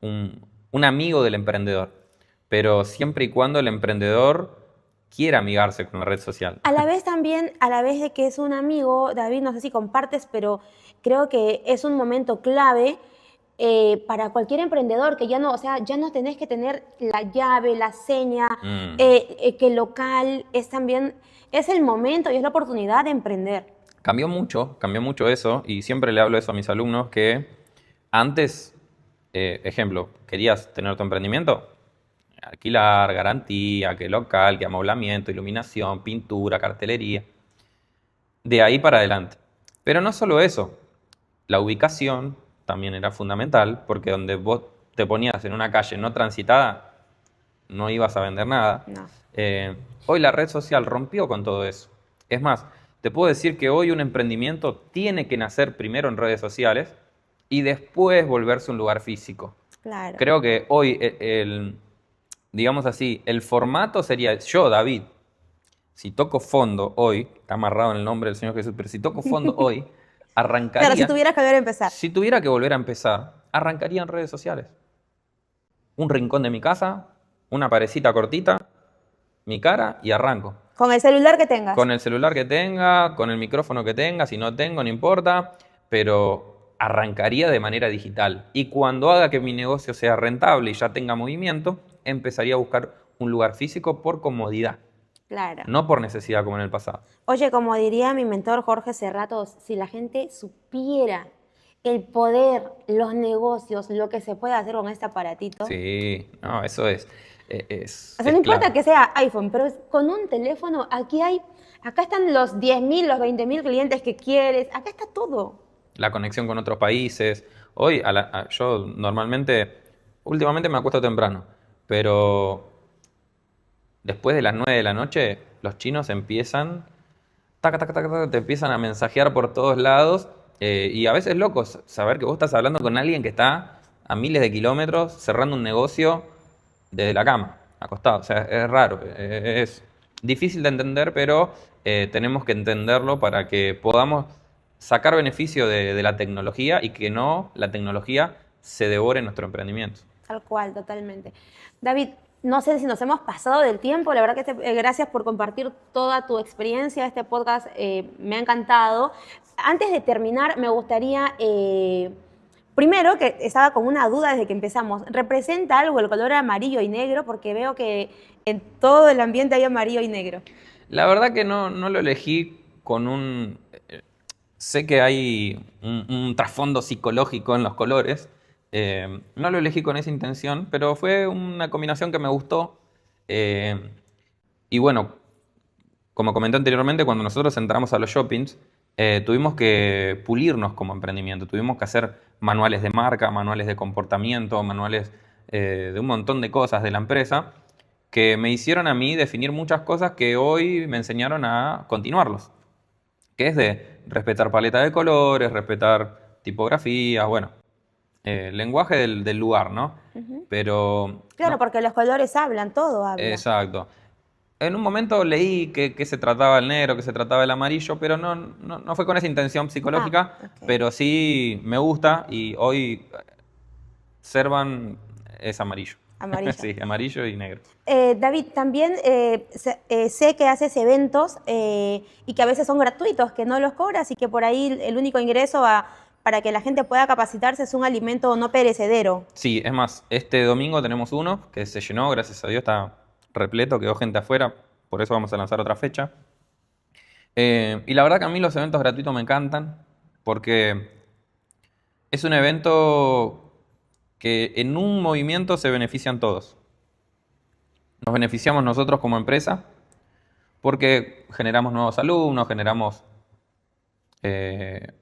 un amigo del emprendedor. Pero siempre y cuando el emprendedor quiera amigarse con la red social. A la vez también, a la vez de que es un amigo, David, no sé si compartes, pero creo que es un momento clave para cualquier emprendedor que ya no, o sea, ya no tenés que tener la llave, la seña, Mm. que el local es también, es el momento y es la oportunidad de emprender. Cambió mucho eso, y siempre le hablo eso a mis alumnos, que antes, ejemplo, querías tener tu emprendimiento, alquilar, garantía, que local, que amoblamiento, iluminación, pintura, cartelería, de ahí para adelante. Pero no solo eso, la ubicación también era fundamental, porque donde vos te ponías en una calle no transitada, no ibas a vender nada. No. Hoy la red social rompió con todo eso. Es más, te puedo decir que hoy un emprendimiento tiene que nacer primero en redes sociales y después volverse un lugar físico. Claro. Creo que hoy, digamos así, el formato sería yo, David, si toco fondo hoy, está amarrado en el nombre del Señor Jesús, pero si toco fondo hoy, Claro, si arrancaría, tuvieras que volver a empezar. si tuviera que volver a empezar, arrancaría en redes sociales. Un rincón de mi casa, una parecita cortita, mi cara y arranco. Con el celular que tengas. Con el celular que tenga, con el micrófono que tenga, si no tengo, no importa, pero arrancaría de manera digital. Y cuando haga que mi negocio sea rentable y ya tenga movimiento, empezaría a buscar un lugar físico por comodidad, Claro. no por necesidad como en el pasado. Oye, como diría mi mentor Jorge Serratos, si la gente supiera el poder, los negocios, lo que se puede hacer con este aparatito. Sí, no, eso es O sea, no importa clave. que sea iPhone, pero con un teléfono, acá están los 10.000, los 20.000 clientes que quieres, acá está todo. La conexión con otros países. Hoy, yo normalmente, últimamente me acuesto temprano, pero después de las 9 de la noche, los chinos empiezan, taca, taca, taca, taca, te empiezan a mensajear por todos lados. Y a veces es loco saber que vos estás hablando con alguien que está a miles de kilómetros cerrando un negocio desde la cama, acostado. O sea, es raro, es difícil de entender, pero tenemos que entenderlo para que podamos sacar beneficio de la tecnología y que no la tecnología se devore nuestro emprendimiento. Tal cual, totalmente. David, no sé si nos hemos pasado del tiempo, la verdad que gracias por compartir toda tu experiencia, este podcast me ha encantado. Antes de terminar, me gustaría, primero, que estaba con una duda desde que empezamos, ¿representa algo el color amarillo y negro? Porque veo que en todo el ambiente hay amarillo y negro. La verdad que no lo elegí con un... sé que hay un trasfondo psicológico en los colores. No lo elegí con esa intención, pero fue una combinación que me gustó. eh, y bueno, como comenté anteriormente, cuando nosotros entramos a los shoppings, tuvimos que pulirnos como emprendimiento. Tuvimos que hacer manuales de marca, manuales de comportamiento, manuales de un montón de cosas de la empresa que me hicieron a mí definir muchas cosas que hoy me enseñaron a continuarlos, que es de respetar paleta de colores, respetar tipografías, bueno, lenguaje del lugar, ¿no? Pero, Claro, no, porque los colores hablan, todo habla. exacto. En un momento leí que se trataba el negro, que se trataba el amarillo, pero no fue con esa intención Ah, psicológica, ok. pero sí me gusta y hoy Servan es amarillo. Amarillo. Sí, amarillo y negro. David, también sé que haces eventos y que a veces son gratuitos, que no los cobras y que por ahí el único ingreso para que la gente pueda capacitarse es un alimento no perecedero. Sí, es más, este domingo tenemos uno que se llenó, gracias a Dios, está repleto, quedó gente afuera, por eso vamos a lanzar otra fecha. Y la verdad que a mí los eventos gratuitos me encantan, porque es un evento que en un movimiento se benefician todos. Nos beneficiamos nosotros como empresa, porque generamos nuevos alumnos, generamos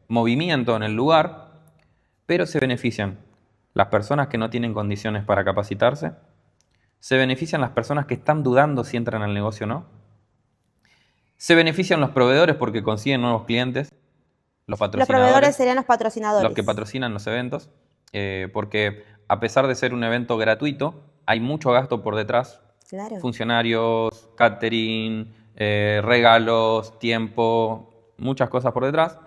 movimiento en el lugar, pero se benefician las personas que no tienen condiciones para capacitarse, se benefician las personas que están dudando si entran al negocio o no, se benefician los proveedores porque consiguen nuevos clientes, los Los proveedores patrocinadores, serían los los que patrocinadores. patrocinan los eventos, porque a pesar de ser un evento gratuito, hay mucho gasto por detrás, Claro. funcionarios, catering, regalos, tiempo, muchas cosas por detrás.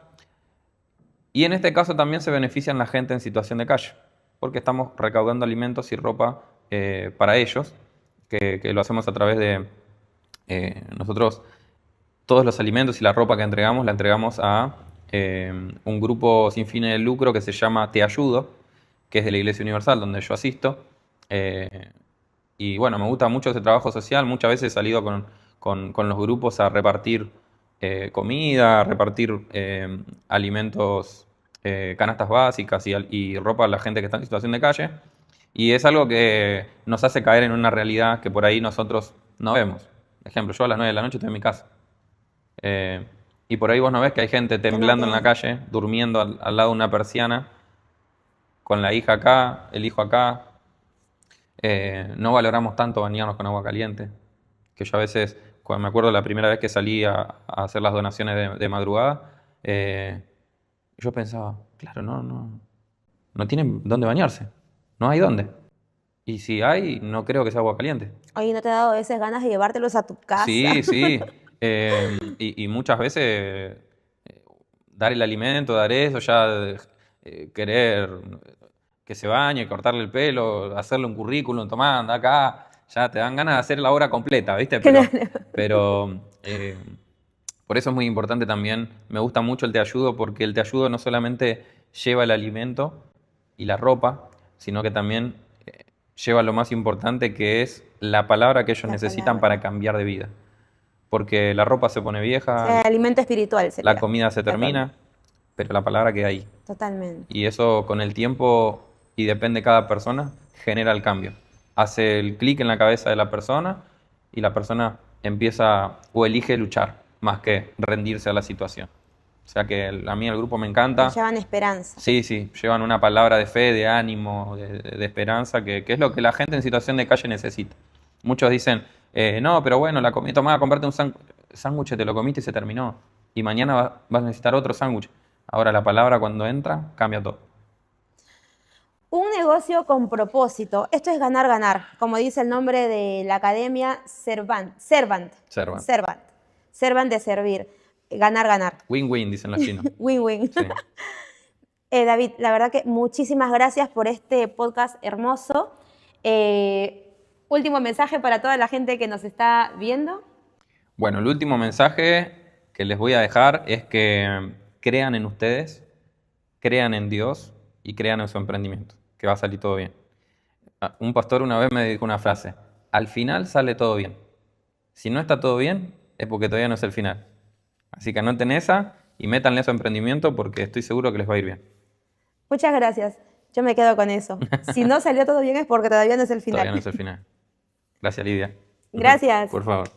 Y en este caso también se benefician la gente en situación de calle, porque estamos recaudando alimentos y ropa para ellos, que lo hacemos a través de nosotros, todos los alimentos y la ropa que entregamos, la entregamos a un grupo sin fines de lucro que se llama Te Ayudo, que es de la Iglesia Universal, donde yo asisto. Y bueno, me gusta mucho ese trabajo social, muchas veces he salido con los grupos a repartir comida, a repartir alimentos, canastas básicas y ropa a la gente que está en situación de calle. Y es algo que nos hace caer en una realidad que por ahí nosotros no vemos. Por ejemplo, yo a las 9 de la noche estoy en mi casa. Y por ahí vos no ves que hay gente Que no temblando en la tienen. calle, durmiendo al lado de una persiana, con la hija acá, el hijo acá. No valoramos tanto bañarnos con agua caliente, que yo a veces, cuando me acuerdo la primera vez que salí a hacer las donaciones de madrugada, yo pensaba, claro, no tienen dónde bañarse. No hay dónde. Y si hay, no creo que sea agua caliente. Oye, ¿no te ha dado a veces ganas de llevártelos a tu casa? Sí, sí. Y muchas veces dar el alimento, dar eso, ya querer que se bañe, cortarle el pelo, hacerle un currículum, tomá, anda acá, ya te dan ganas de hacer la obra completa, ¿viste? Pero por eso es muy importante también, me gusta mucho el Te Ayudo, porque el Te Ayudo no solamente lleva el alimento y la ropa, sino que también lleva lo más importante, que es la palabra que ellos La necesitan palabra. para cambiar de vida. Porque la ropa se pone O vieja, sea, alimento espiritual sería. la comida se La forma. termina, pero la palabra queda ahí. Totalmente. Y eso con el tiempo, y depende de cada persona, genera el cambio. Hace el clic en la cabeza de la persona y la persona empieza o elige luchar más que rendirse a la situación. O sea que a mí el grupo me encanta. Nos llevan esperanza. Sí, sí, llevan una palabra de fe, de ánimo, de esperanza, que es lo que la gente en situación de calle necesita. Muchos dicen, no, pero bueno, la comí, tomá, comprate un sándwich, te lo comiste y se terminó. Y mañana vas a necesitar otro sándwich. Ahora la palabra cuando entra, cambia todo. Un negocio con propósito. Esto es ganar, ganar. Como dice el nombre de la academia, Servant de servir. Ganar, ganar. Win-win, dicen los chinos. Win-win. Sí. David, la verdad que muchísimas gracias por este podcast hermoso. Último mensaje para toda la gente que nos está viendo. Bueno, el último mensaje que les voy a dejar es que crean en ustedes, crean en Dios y crean en su emprendimiento, que va a salir todo bien. Un pastor una vez me dijo una frase: al final sale todo bien. Si no está todo bien, es porque todavía no es el final. Así que anoten esa y métanle a su emprendimiento, porque estoy seguro que les va a ir bien. Muchas gracias. Yo me quedo con eso. Si no salió todo bien es porque todavía no es el final. Todavía no es el final. Gracias, Lidia. Gracias. Por favor.